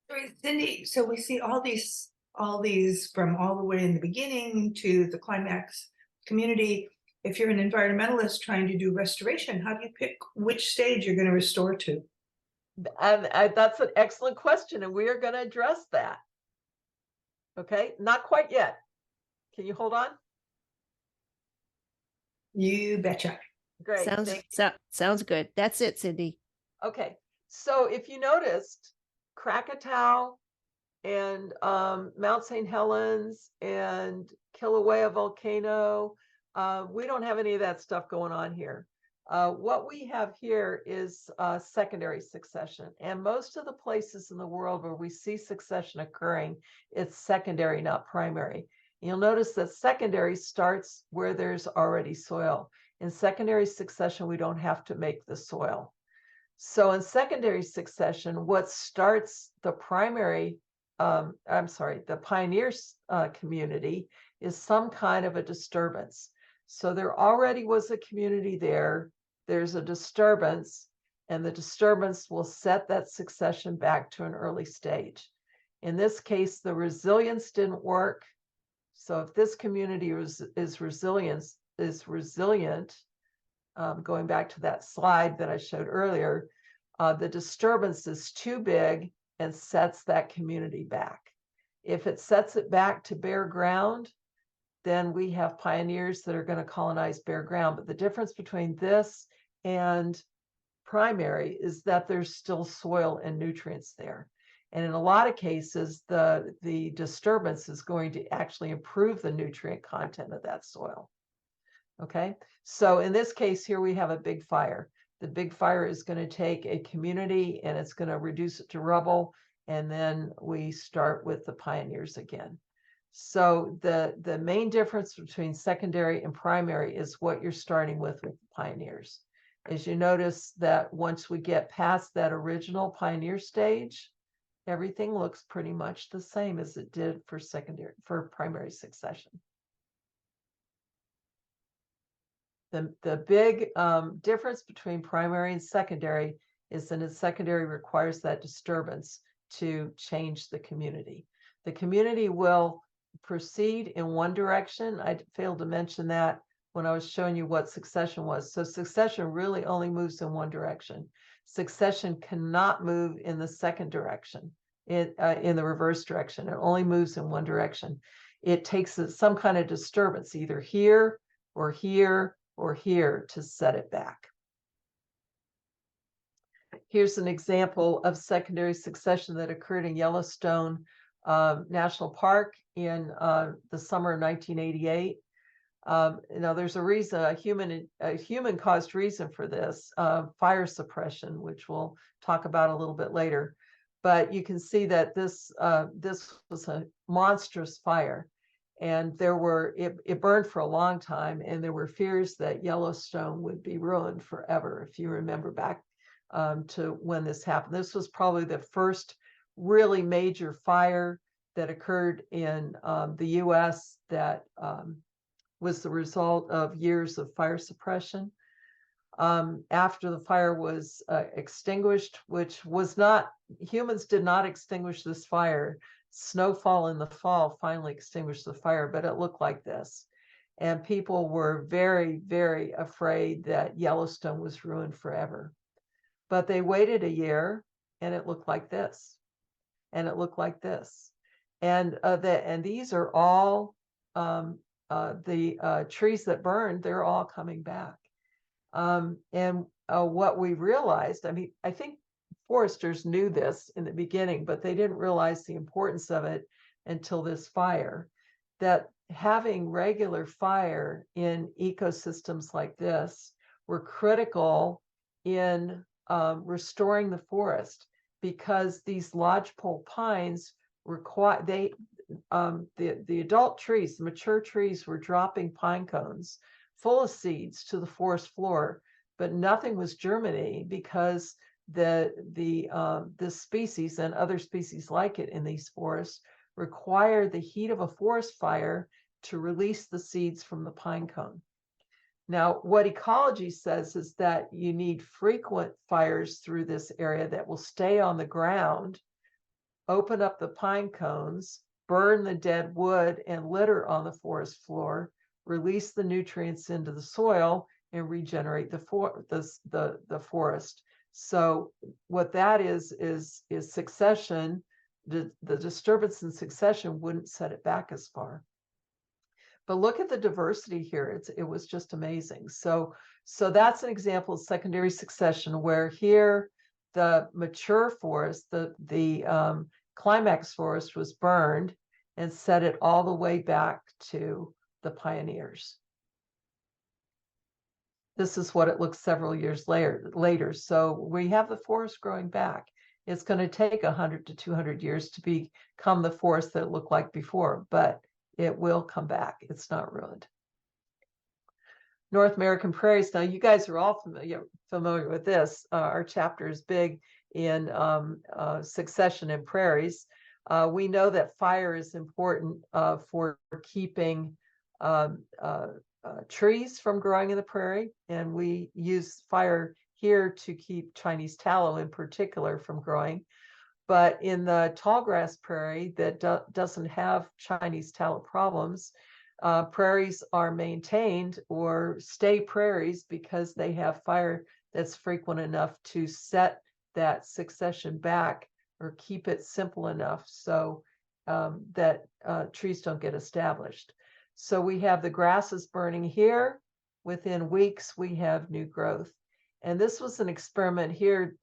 Sorry, Cindy, so we see all these from all the way in the beginning to the climax community. If you're an environmentalist trying to do restoration, how do you pick which stage you're going to restore to? and that's an excellent question, and we are going to address that. Okay, not quite yet. Can you hold on? You betcha. Great. Sounds good. That's it, Cindy. Okay, so if you noticed, Krakatoa and Mount St. Helens and Kilauea volcano, we don't have any of that stuff going on here. What we have here is secondary succession, and most of the places in the world where we see succession occurring, it's secondary, not primary. You'll notice that secondary starts where there's already soil. In secondary succession, we don't have to make the soil. So in secondary succession, what starts the primary, the pioneers community is some kind of a disturbance. So there already was a community there. There's a disturbance, and the disturbance will set that succession back to an early stage. In this case, the resilience didn't work. So if this community is resilient, going back to that slide that I showed earlier, the disturbance is too big and sets that community back. If it sets it back to bare ground, then we have pioneers that are going to colonize bare ground. But the difference between this and primary is that there's still soil and nutrients there. And in a lot of cases, the disturbance is going to actually improve the nutrient content of that soil. Okay, so in this case here, we have a big fire. The big fire is going to take a community and it's going to reduce it to rubble. And then we start with the pioneers again. So the main difference between secondary and primary is what you're starting with the pioneers. As you notice that once we get past that original pioneer stage, everything looks pretty much the same as it did for primary succession. The big difference between primary and secondary is that secondary requires that disturbance to change the community. The community will proceed in one direction. I failed to mention that when I was showing you what succession was. So succession really only moves in one direction. Succession cannot move in the second direction, in the reverse direction. It only moves in one direction. It takes some kind of disturbance, either here or here or here, to set it back. Here's an example of secondary succession that occurred in Yellowstone National Park in the summer of 1988. Now there's a reason, a human caused reason for this, fire suppression, which we'll talk about a little bit later. But you can see that this was a monstrous fire. And it burned for a long time, and there were fears that Yellowstone would be ruined forever. If you remember back to when this happened, this was probably the first really major fire that occurred in the U.S. that was the result of years of fire suppression. After the fire was extinguished, which was not, humans did not extinguish this fire. Snowfall in the fall finally extinguished the fire, but it looked like this. And people were very, very afraid that Yellowstone was ruined forever. But they waited a year and it looked like this. And it looked like this. And these are all the trees that burned, they're all coming back. What we realized, I mean, I think foresters knew this in the beginning, but they didn't realize the importance of it until this fire, that having regular fire in ecosystems like this were critical in restoring the forest, because these lodgepole pines require the adult trees, the mature trees, were dropping pine cones full of seeds to the forest floor, but nothing was germinating because this species and other species like it in these forests require the heat of a forest fire to release the seeds from the pine cone. Now, what ecology says is that you need frequent fires through this area that will stay on the ground, open up the pine cones, burn the dead wood and litter on the forest floor, release the nutrients into the soil, and regenerate the forest. So what that is succession. The disturbance in succession wouldn't set it back as far. But look at the diversity here. It was just amazing. So that's an example of secondary succession, where here the mature forest, the climax forest, was burned and set it all the way back to the pioneers. This is what it looks several years later. So we have the forest growing back. It's going to take 100 to 200 years to become the forest that it looked like before, but it will come back. It's not ruined. North American prairies. Now, you guys are all familiar with this. Our chapter is big in succession in prairies. We know that fire is important for keeping trees from growing in the prairie, and we use fire here to keep Chinese tallow in particular from growing. But in the tallgrass prairie that doesn't have Chinese tallow problems, prairies are maintained or stay prairies because they have fire that's frequent enough to set that succession back or keep it simple enough so that trees don't get established. So we have the grasses burning here. Within weeks, we have new growth. And this was an experiment here.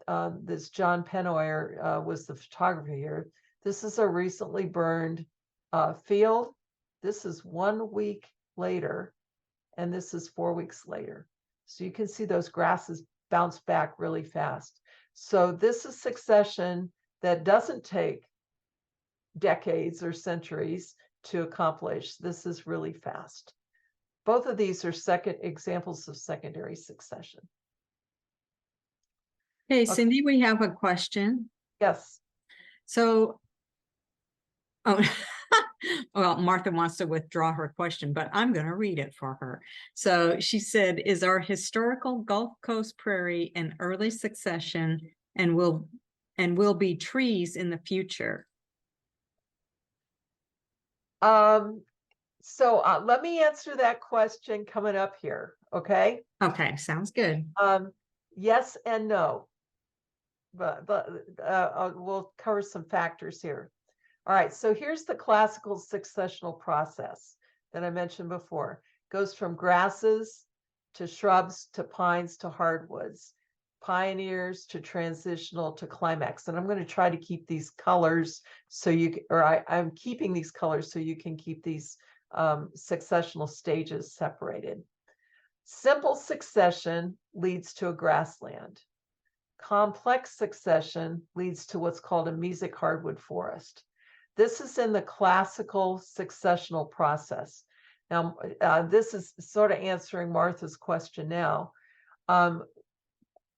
This John Pennoyer was the photographer here. This is a recently burned field. This is 1 week later, and this is 4 weeks later. So you can see those grasses bounce back really fast. So this is succession that doesn't take decades or centuries to accomplish. This is really fast. Both of these are examples of secondary succession. Hey, Cindy, we have a question. Yes. So, oh, well, Martha wants to withdraw her question, but I'm going to read it for her. So she said, is our historical Gulf Coast prairie an early succession and will be trees in the future? So let me answer that question coming up here. Okay. Okay, sounds good. Yes and no. But we'll cover some factors here. All right, so here's the classical successional process that I mentioned before. It goes from grasses to shrubs to pines to hardwoods, pioneers to transitional to climax. And I'm going to try to keep these colors so I'm keeping these colors so you can keep these successional stages separated. Simple succession leads to a grassland. Complex succession leads to what's called a mesic hardwood forest. This is in the classical successional process. Now, this is sort of answering Martha's question now.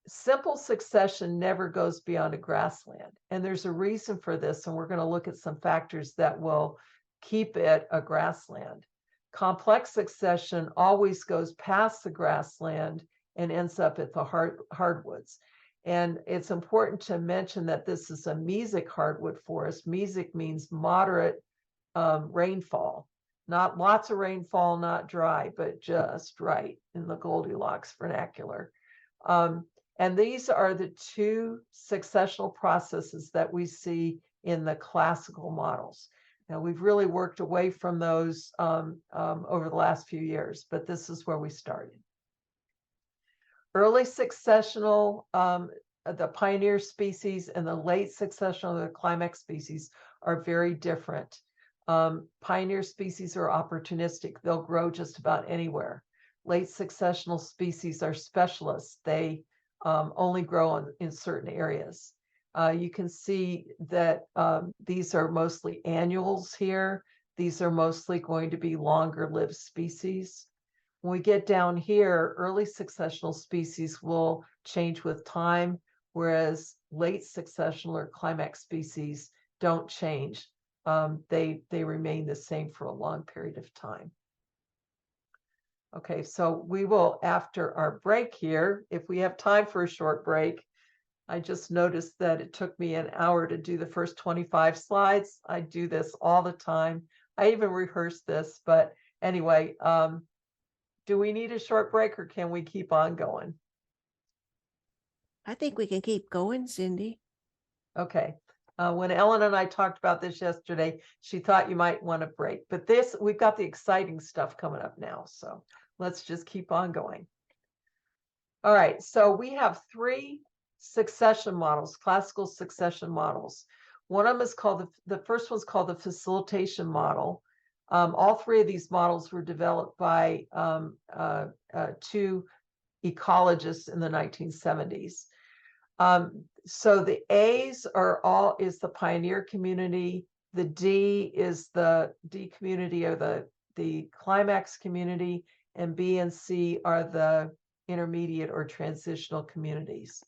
Simple succession never goes beyond a grassland. And there's a reason for this, and we're going to look at some factors that will keep it a grassland. Complex succession always goes past the grassland and ends up at the hardwoods. And it's important to mention that this is a mesic hardwood forest. Mesic means moderate rainfall, not lots of rainfall, not dry, but just right in the Goldilocks vernacular. And these are the two successional processes that we see in the classical models. Now, we've really worked away from those over the last few years, but this is where we started. Early successional, the pioneer species, and the late successional, the climax species, are very different. Pioneer species are opportunistic. They'll grow just about anywhere. Late successional species are specialists. They only grow in certain areas. You can see that these are mostly annuals here. These are mostly going to be longer lived species. When we get down here, early successional species will change with time, whereas late successional or climax species don't change. They remain the same for a long period of time. Okay, so we will, after our break here, if we have time for a short break, I just noticed that it took me an hour to do the first 25 slides. I do this all the time. I even rehearsed this, but anyway, do we need a short break or can we keep on going? I think we can keep going, Cindy. Okay. When Ellen and I talked about this yesterday, she thought you might want a break, but we've got the exciting stuff coming up now. So let's just keep on going. All right. So we have three succession models, classical succession models. One of them is called, the first one's called the facilitation model. All three of these models were developed by two ecologists in the 1970s. So the A's is the pioneer community. The D is the D community or the climax community, and B and C are the intermediate or transitional communities.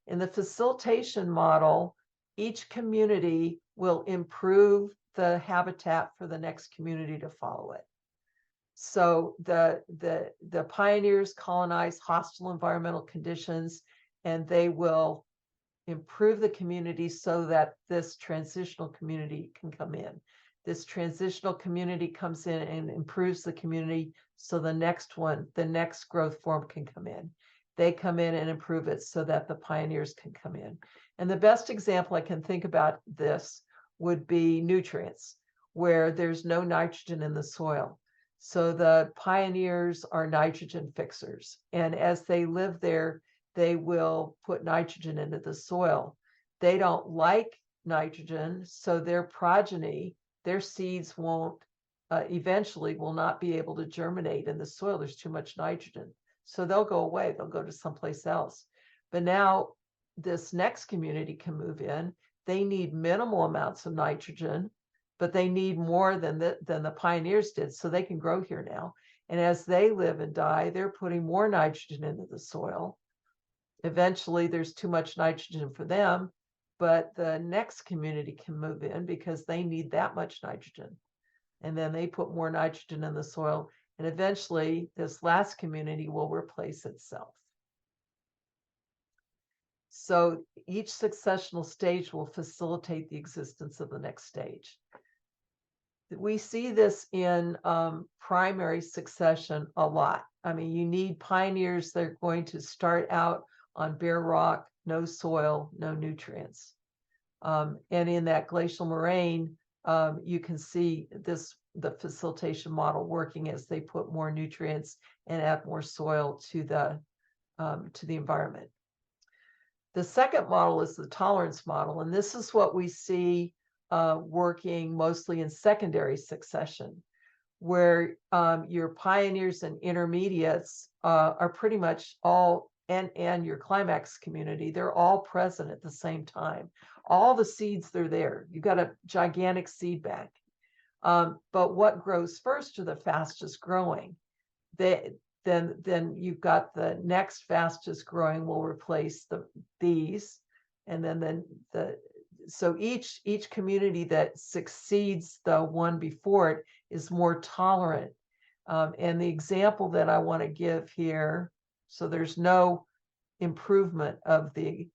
In the facilitation model, each community will improve the habitat for the next community to follow it. So the pioneers colonize hostile environmental conditions, and they will improve the community so that this transitional community can come in. This transitional community comes in and improves the community so the next growth form can come in. They come in and improve it so that the pioneers can come in. And the best example I can think about this would be nutrients, where there's no nitrogen in the soil. So the pioneers are nitrogen fixers. And as they live there, they will put nitrogen into the soil. They don't like nitrogen, so their progeny, their seeds eventually will not be able to germinate in the soil. There's too much nitrogen. So they'll go away, they'll go to someplace else. But now this next community can move in. They need minimal amounts of nitrogen, but they need more than the pioneers did, so they can grow here now. And as they live and die, they're putting more nitrogen into the soil. Eventually, there's too much nitrogen for them, but the next community can move in because they need that much nitrogen. And then they put more nitrogen in the soil, and eventually this last community will replace itself. So each successional stage will facilitate the existence of the next stage. We see this in primary succession a lot. I mean, you need pioneers that are going to start out on bare rock, no soil, no nutrients. And in that glacial moraine, you can see the facilitation model working as they put more nutrients and add more soil to the environment. The second model is the tolerance model, and this is what we see working mostly in secondary succession, where your pioneers and intermediates are pretty much all, and your climax community, they're all present at the same time. All the seeds, they're there. You've got a gigantic seed bank. But what grows first are the fastest growing. Then you've got the next fastest growing will replace these, and then so each community that succeeds the one before it is more tolerant. And the example that I want to give here, so there's no improvement of the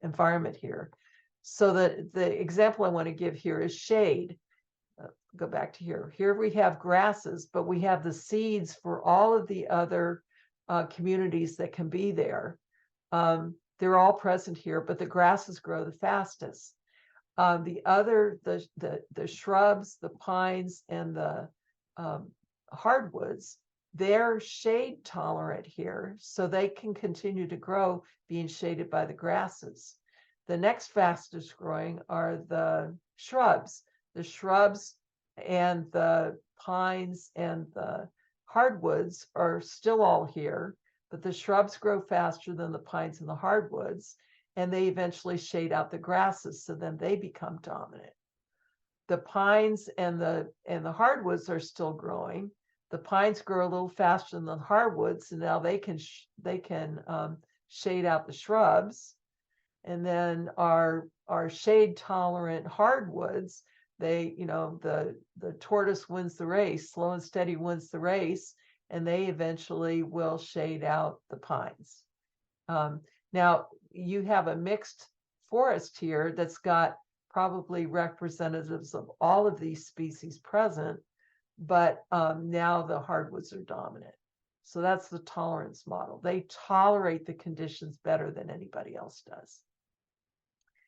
environment here. So the example I want to give here is shade. Go back to here. Here we have grasses, but we have the seeds for all of the other communities that can be there. They're all present here, but the grasses grow the fastest. The shrubs, the pines, and the hardwoods, they're shade tolerant here, so they can continue to grow being shaded by the grasses. The next fastest growing are the shrubs. The shrubs and the pines and the hardwoods are still all here, but the shrubs grow faster than the pines and the hardwoods, and they eventually shade out the grasses, so then they become dominant. The pines and the hardwoods are still growing. The pines grow a little faster than the hardwoods, and now they can shade out the shrubs. And then our shade tolerant hardwoods, the tortoise wins the race, slow and steady wins the race, and they eventually will shade out the pines. Now you have a mixed forest here that's got probably representatives of all of these species present, but now the hardwoods are dominant. So that's the tolerance model. They tolerate the conditions better than anybody else does.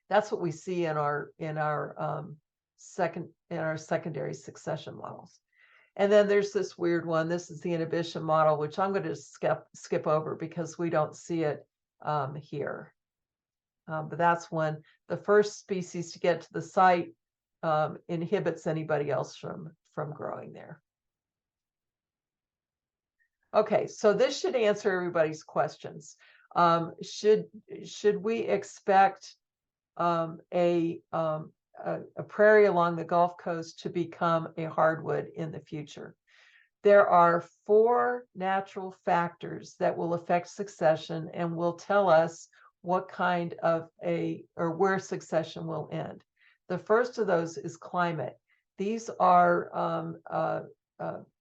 That's what we see in our secondary succession models. And then there's this weird one. This is the inhibition model, which I'm going to skip over because we don't see it here. But that's when the first species to get to the site inhibits anybody else from growing there. Okay, so this should answer everybody's questions. Should we expect a prairie along the Gulf Coast to become a hardwood in the future? There are 4 natural factors that will affect succession and will tell us what kind of where succession will end. The first of those is climate. These are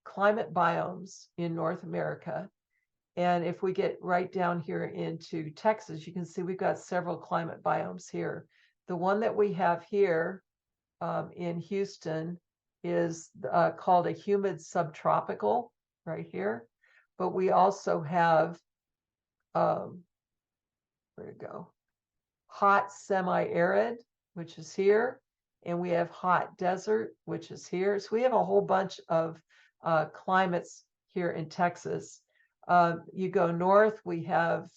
climate biomes in North America. And if we get right down here into Texas, you can see we've got several climate biomes here. The one that we have here in Houston is called a humid subtropical right here. But we also have, where to go? Hot semi-arid, which is here. And we have hot desert, which is here. So we have a whole bunch of climates here in Texas. You go north, we have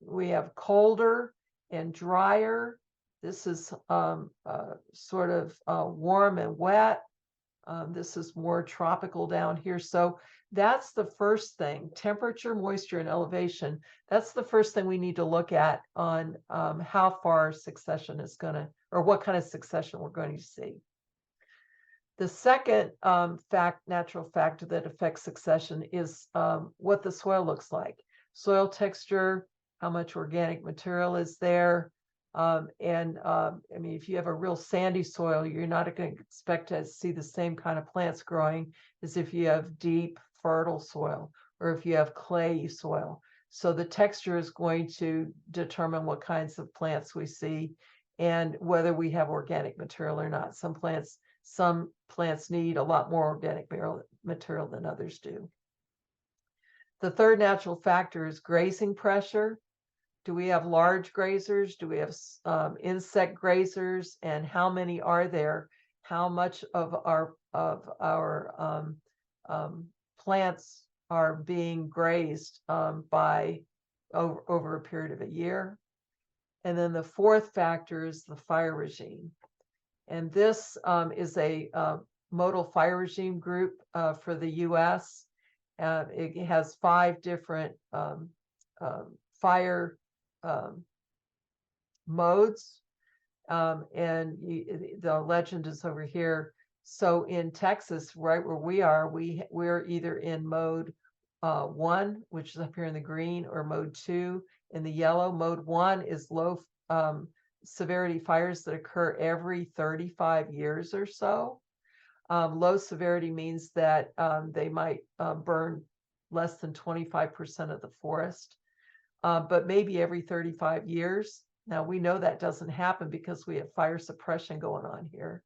we have colder and drier. This is sort of warm and wet. This is more tropical down here. So that's the first thing: temperature, moisture, and elevation. That's the first thing we need to look at on how far succession is going to, or what kind of succession we're going to see. The second natural factor that affects succession is what the soil looks like. Soil texture, how much organic material is there. I mean, if you have a real sandy soil, you're not going to expect to see the same kind of plants growing as if you have deep, fertile soil, or if you have clayey soil. So the texture is going to determine what kinds of plants we see and whether we have organic material or not. Some plants need a lot more organic material than others do. The third natural factor is grazing pressure. Do we have large grazers? Do we have insect grazers? And how many are there? How much of our plants are being grazed by over a period of a year? And then the fourth factor is the fire regime. And this is a modal fire regime group for the U.S. It has 5 different fire modes, and the legend is over here. So in Texas, right where we are, we're either in mode 1, which is up here in the green, or mode 2 in the yellow. Mode 1 is low severity fires that occur every 35 years or so. Low severity means that they might burn less than 25% of the forest, but maybe every 35 years. Now, we know that doesn't happen because we have fire suppression going on here.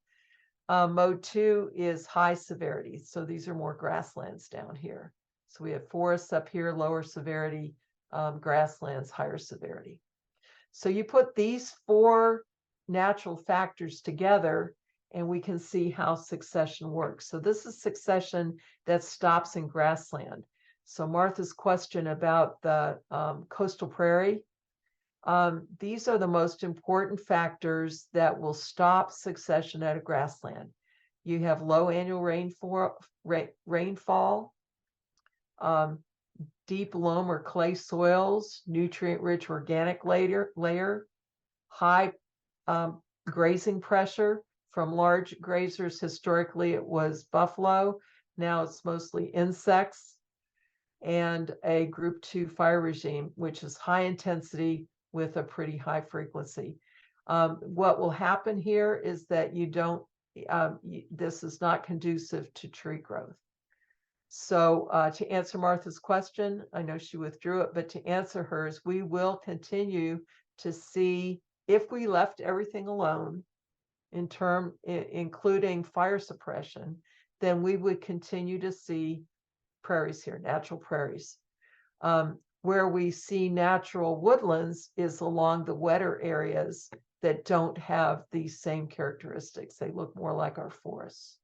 Mode 2 is high severity. So these are more grasslands down here. So we have forests up here, lower severity, grasslands, higher severity. So you put these 4 natural factors together and we can see how succession works. So this is succession that stops in grassland. So Martha's question about the coastal prairie, these are the most important factors that will stop succession at a grassland. You have low annual rainfall, deep loam or clay soils, nutrient-rich organic layer, high grazing pressure from large grazers. Historically, it was buffalo. Now it's mostly insects, and a group 2 fire regime, which is high intensity with a pretty high frequency. What will happen here is that you don't, this is not conducive to tree growth. So to answer Martha's question, I know she withdrew it, but to answer hers, we will continue to see, if we left everything alone, including fire suppression, then we would continue to see prairies here, natural prairies. Where we see natural woodlands is along the wetter areas that don't have these same characteristics. They look more like our forests.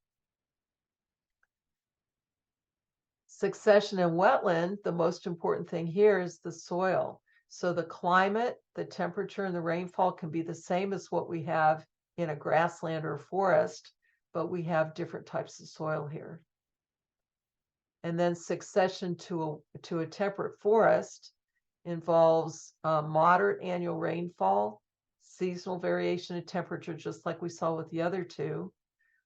Succession in wetland, the most important thing here is the soil. So the climate, the temperature, and the rainfall can be the same as what we have in a grassland or forest, but we have different types of soil here. And then succession to a temperate forest involves moderate annual rainfall, seasonal variation in temperature, just like we saw with the other 2,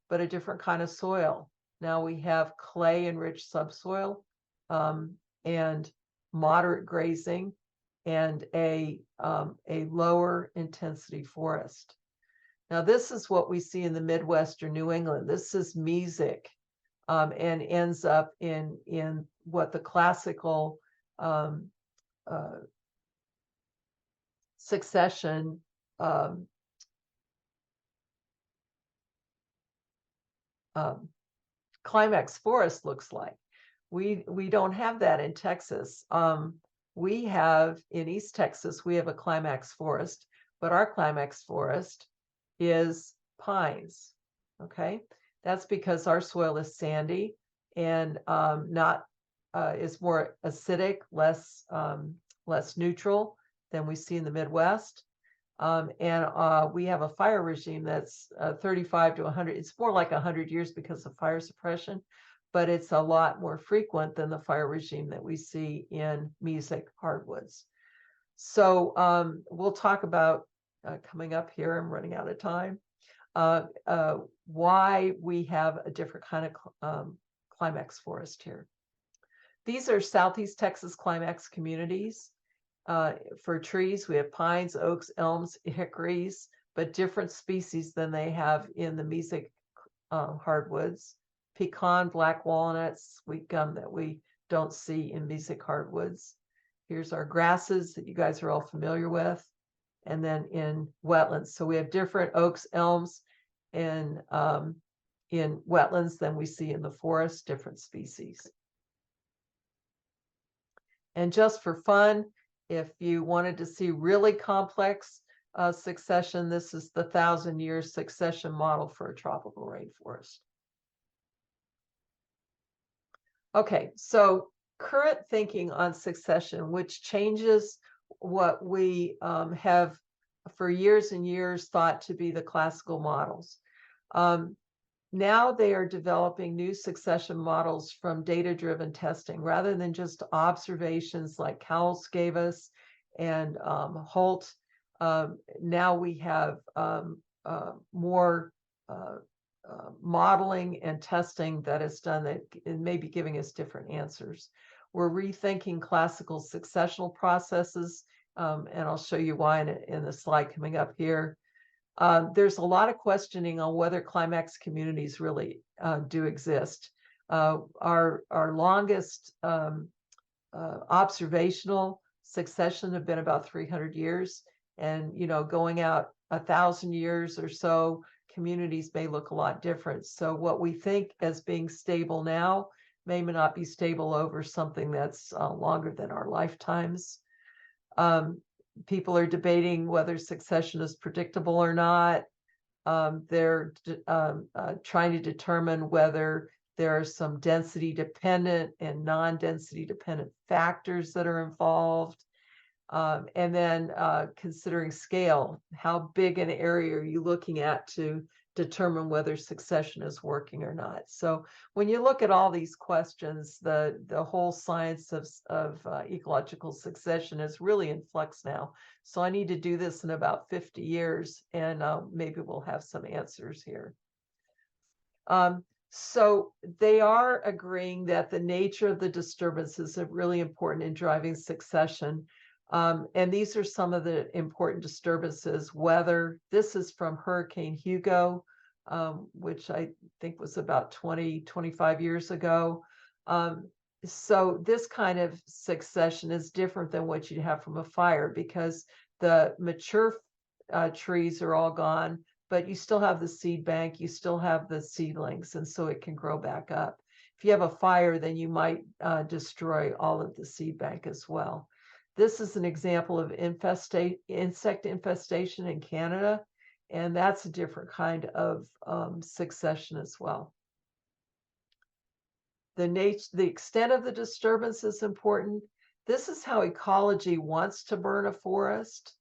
but a different kind of soil. Now we have clay-enriched subsoil and moderate grazing and a lower intensity forest. Now this is what we see in the Midwest or New England. This is mesic. And ends up in what the classical succession climax forest looks like. We don't have that in Texas. We have in East Texas, we have a climax forest, but our climax forest is pines. Okay. That's because our soil is sandy and is more acidic, less neutral than we see in the Midwest. And we have a fire regime that's 35 to 100. It's more like 100 years because of fire suppression, but it's a lot more frequent than the fire regime that we see in mesic hardwoods. So we'll talk about coming up here. I'm running out of time. Why we have a different kind of climax forest here. These are Southeast Texas climax communities. For trees, we have pines, oaks, elms, hickories, but different species than they have in the mesic hardwoods. Pecan, black walnuts, sweet gum that we don't see in mesic hardwoods. Here's our grasses that you guys are all familiar with. And then in wetlands. So we have different oaks, elms in wetlands than we see in the forest, different species. And just for fun, if you wanted to see really complex succession, this is the 1,000-year succession model for a tropical rainforest. Okay, so current thinking on succession, which changes what we have for years and years thought to be the classical models. Now they are developing new succession models from data-driven testing rather than just observations like Cowles gave us and Holt. Now we have more modeling and testing that is done that may be giving us different answers. We're rethinking classical successional processes, and I'll show you why in the slide coming up here. There's a lot of questioning on whether climax communities really do exist. Our longest observational succession have been about 300 years, and going out 1,000 years or so, communities may look a lot different. So what we think as being stable now may not be stable over something that's longer than our lifetimes. People are debating whether succession is predictable or not. They're trying to determine whether there are some density dependent and non-density dependent factors that are involved. And then considering scale, how big an area are you looking at to determine whether succession is working or not? So when you look at all these questions, the whole science of ecological succession is really in flux now. So I need to do this in about 50 years, and maybe we'll have some answers here. So they are agreeing that the nature of the disturbances are really important in driving succession. And these are some of the important disturbances. Weather, this is from Hurricane Hugo, which I think was about 25 years ago. So this kind of succession is different than what you'd have from a fire, because the mature trees are all gone, but you still have the seed bank, you still have the seedlings, and so it can grow back up. If you have a fire, then you might destroy all of the seed bank as well. This is an example of insect infestation in Canada, and that's a different kind of succession as well. The extent of the disturbance is important. This is how ecology wants to burn a forest.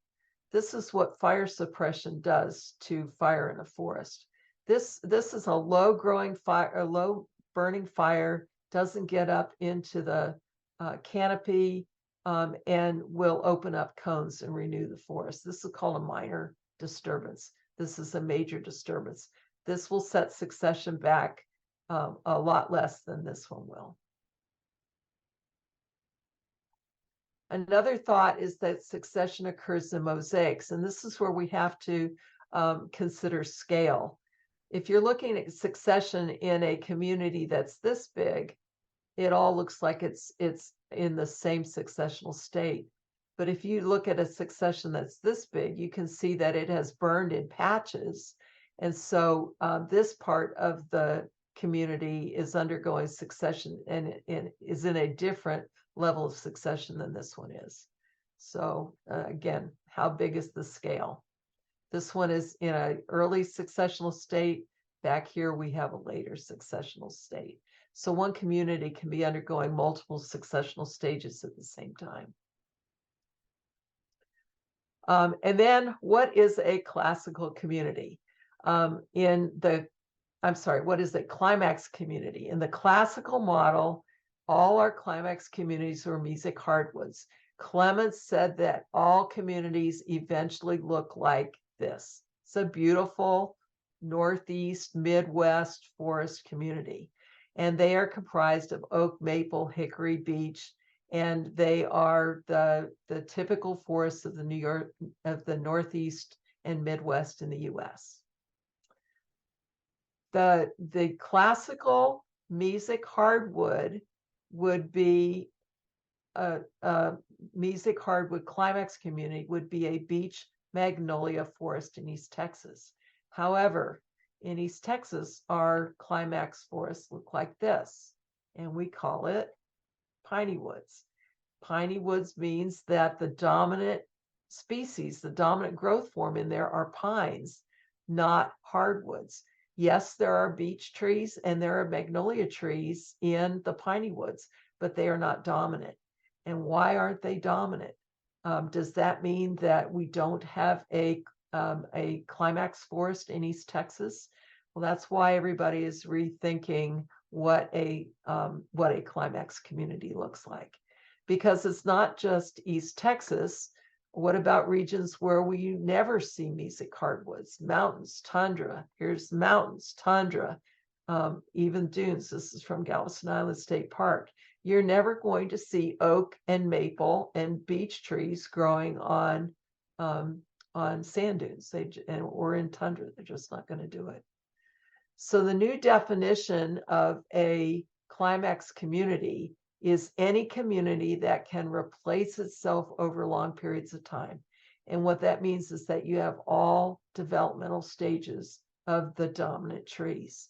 This is what fire suppression does to fire in a forest. This is a low growing fire, a low burning fire, doesn't get up into the canopy, and will open up cones and renew the forest. This is called a minor disturbance. This is a major disturbance. This will set succession back a lot less than this one will. Another thought is that succession occurs in mosaics, and this is where we have to consider scale. If you're looking at succession in a community that's this big, it all looks like it's in the same successional state. But if you look at a succession that's this big, you can see that it has burned in patches. And so this part of the community is undergoing succession and is in a different level of succession than this one is. So again, how big is the scale? This one is in an early successional state. Back here, we have a later successional state. So one community can be undergoing multiple successional stages at the same time. And then what is a classical community? What is a climax community? In the classical model, all our climax communities were mesic hardwoods. Clements said that all communities eventually look like this. It's a beautiful Northeast, Midwest forest community. And they are comprised of oak, maple, hickory, beech, and they are the typical forests of the Northeast and Midwest in the U.S. The classical mesic hardwood would be a mesic hardwood climax community would be a beech magnolia forest in East Texas. However, in East Texas, our climax forests look like this, and we call it piney woods. Piney woods means that the dominant species, the dominant growth form in there are pines, not hardwoods. Yes, there are beech trees and there are magnolia trees in the piney woods, but they are not dominant. And why aren't they dominant? Does that mean that we don't have a climax forest in East Texas? Well, that's why everybody is rethinking what a climax community looks like, because it's not just East Texas. What about regions where we never see mesic hardwoods? Mountains, tundra. Here's mountains, tundra, even dunes. This is from Galveston Island State Park. You're never going to see oak and maple and beech trees growing on sand dunes or in tundra. They're just not going to do it. So the new definition of a climax community is any community that can replace itself over long periods of time. And what that means is that you have all developmental stages of the dominant trees.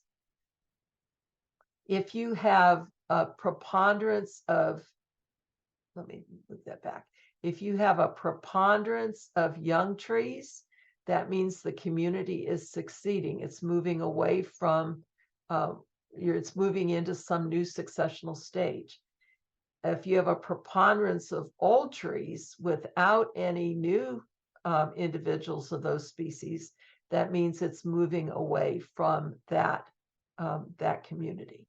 If you have a preponderance of, let me move that back. If you have a preponderance of young trees, that means the community is succeeding. It's moving away from, it's moving into some new successional stage. If you have a preponderance of old trees without any new individuals of those species, that means it's moving away from that community.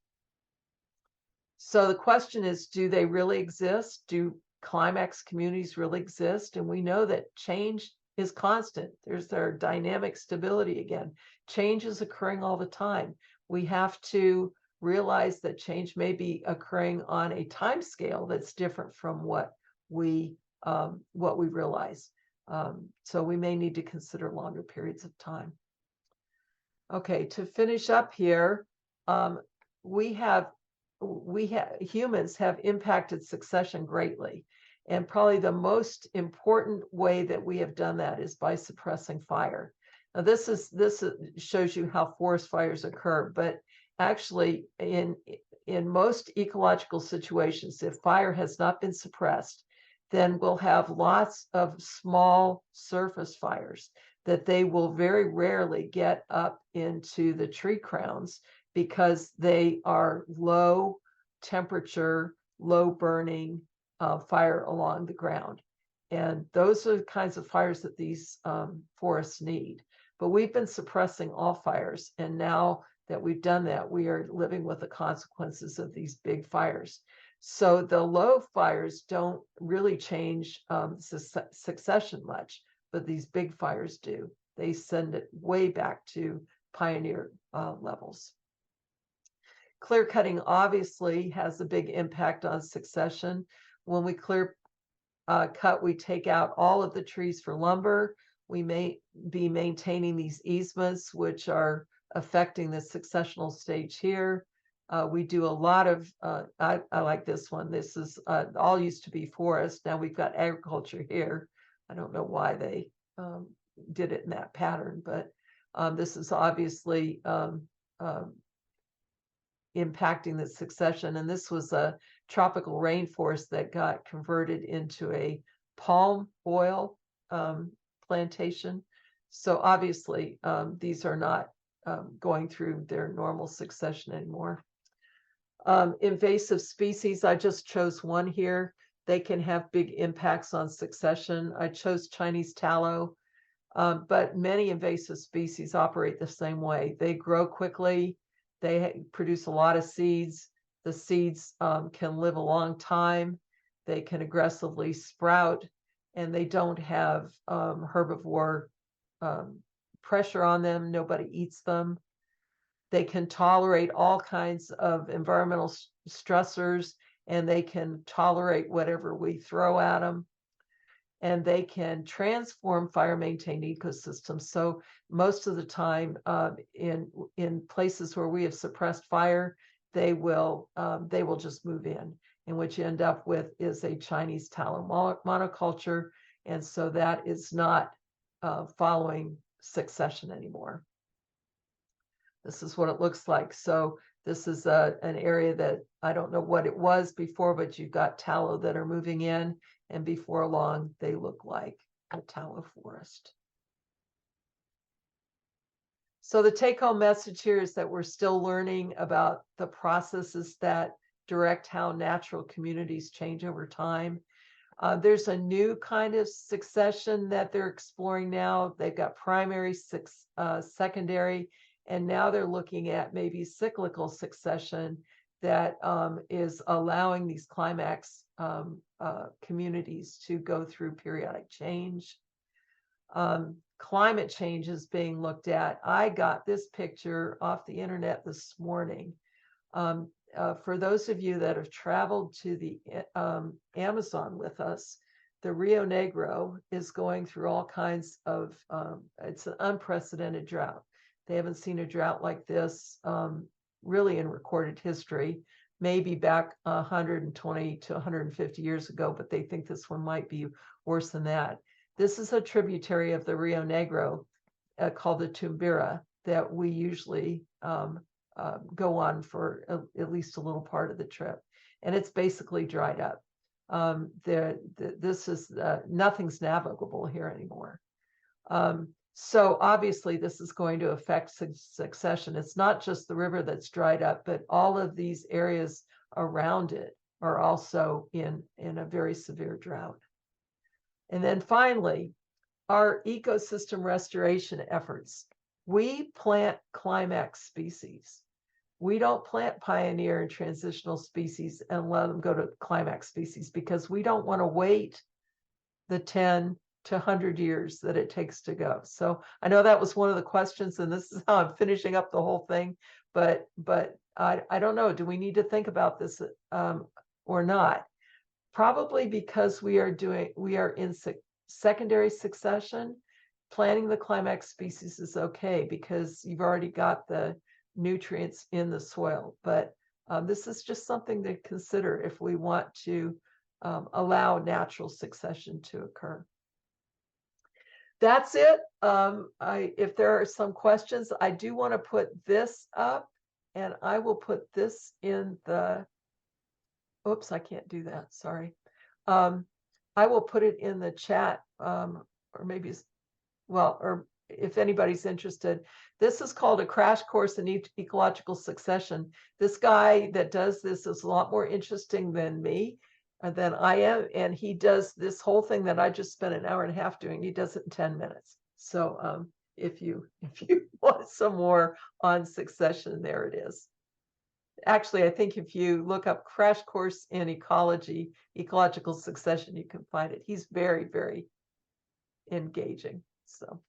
So the question is, do they really exist? Do climax communities really exist? And we know that change is constant. There's their dynamic stability again. Change is occurring all the time. We have to realize that change may be occurring on a time scale that's different from what we realize. So we may need to consider longer periods of time. Okay, to finish up here, humans have impacted succession greatly. And probably the most important way that we have done that is by suppressing fire. Now, this shows you how forest fires occur, but actually in most ecological situations, if fire has not been suppressed, then we'll have lots of small surface fires that they will very rarely get up into the tree crowns because they are low temperature, low burning fire along the ground. And those are the kinds of fires that these forests need. But we've been suppressing all fires. And now that we've done that, we are living with the consequences of these big fires. So the low fires don't really change succession much, but these big fires do. They send it way back to pioneer levels. Clear cutting obviously has a big impact on succession. When we clear cut, we take out all of the trees for lumber. We may be maintaining these easements, which are affecting the successional stage here. We do a lot of, I like this one. This is all used to be forest. Now we've got agriculture here. I don't know why they did it in that pattern, but this is obviously impacting the succession. And this was a tropical rainforest that got converted into a palm oil plantation. So obviously these are not going through their normal succession anymore. Invasive species, I just chose one here. They can have big impacts on succession. I chose Chinese tallow, but many invasive species operate the same way. They grow quickly. They produce a lot of seeds. The seeds can live a long time. They can aggressively sprout, and they don't have herbivore pressure on them. Nobody eats them. They can tolerate all kinds of environmental stressors, and they can tolerate whatever we throw at them. And they can transform fire-maintained ecosystems. So most of the time, in places where we have suppressed fire, they will just move in. And what you end up with is a Chinese tallow monoculture, and so that is not following succession anymore. This is what it looks like. So this is an area that I don't know what it was before, but you've got tallow that are moving in, and before long, they look like a tallow forest. So the take-home message here is that we're still learning about the processes that direct how natural communities change over time. There's a new kind of succession that they're exploring now. They've got primary, secondary, and now they're looking at maybe cyclical succession that is allowing these climax communities to go through periodic change. Climate change is being looked at. I got this picture off the internet this morning. For those of you that have traveled to the Amazon with us, the Rio Negro is going through all kinds of, it's an unprecedented drought. They haven't seen a drought like this really in recorded history, maybe back 120 to 150 years ago, but they think this one might be worse than that. This is a tributary of the Rio Negro called the Tumbira that we usually go on for at least a little part of the trip. And it's basically dried up. This is nothing's navigable here anymore. So obviously this is going to affect succession. It's not just the river that's dried up, but all of these areas around it are also in a very severe drought. And then finally, our ecosystem restoration efforts. We plant climax species. We don't plant pioneer and transitional species and let them go to climax species because we don't want to wait the 10 to 100 years that it takes to go. So I know that was one of the questions, and this is how I'm finishing up the whole thing, but I don't know, do we need to think about this or not? Probably because we are in secondary succession. Planting the climax species is okay because you've already got the nutrients in the soil, but this is just something to consider if we want to allow natural succession to occur. That's it. If there are some questions, I do want to put this up, and I will put this in the, oops, I can't do that, sorry. I will put it in the chat, or maybe, well, or if anybody's interested. This is called a crash course in ecological succession. This guy that does this is a lot more interesting than me, than I am, and he does this whole thing that I just spent an hour and a half doing. He does it in 10 minutes. So if you want some more on succession, there it is. Actually, I think if you look up crash course in ecological succession, you can find it. He's very, very engaging. So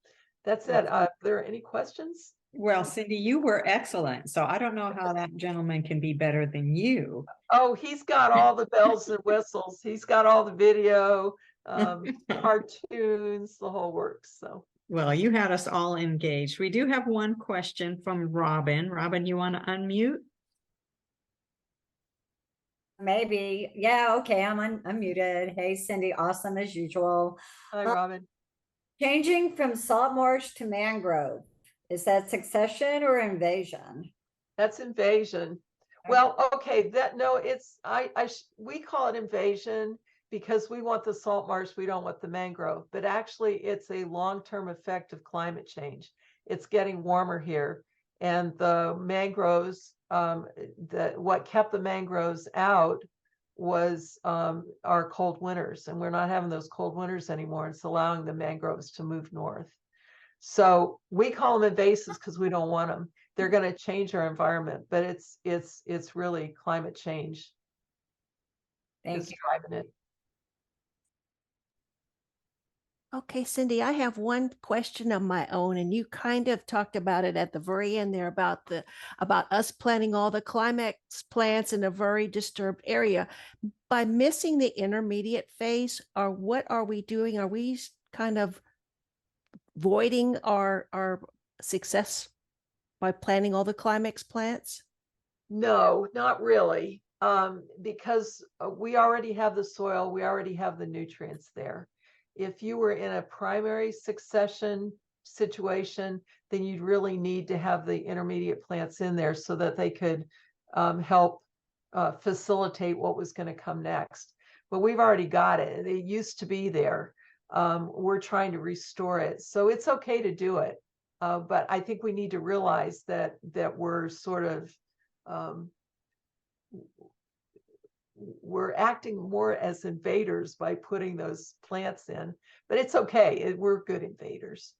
that's it. Are there any questions? Well, Cindy, you were excellent. So I don't know how that gentleman can be better than you. Oh, he's got all the bells and whistles. He's got all the video, cartoons, the whole works. So. Well, you had us all engaged. We do have one question from Robin. Robin, you want to unmute? Maybe. Yeah, okay, I'm unmuted. Hey, Cindy, awesome as usual. Hi, Robin. Changing from salt marsh to mangrove, is that succession or invasion? That's invasion. Well, okay, it's we call it invasion because we want the salt marsh, we don't want the mangrove, but actually it's a long-term effect of climate change. It's getting warmer here, and the mangroves, what kept the mangroves out was our cold winters, and we're not having those cold winters anymore. It's allowing the mangroves to move north. So we call them invasives because we don't want them. They're going to change our environment, but it's really climate change Thank is you. driving it. Okay, Cindy, I have one question of my own, and you kind of talked about it at the very end there about us planting all the climax plants in a very disturbed area. By missing the intermediate phase, or what are we doing? Are we kind of voiding our success by planting all the climax plants? No, not really, because we already have the soil, we already have the nutrients there. If you were in a primary succession situation, then you'd really need to have the intermediate plants in there so that they could help facilitate what was going to come next. But we've already got it. It used to be there. We're trying to restore it. So it's okay to do it. But I think we need to realize that we're sort of we're acting more as invaders by putting those plants in, but it's okay. We're good invaders.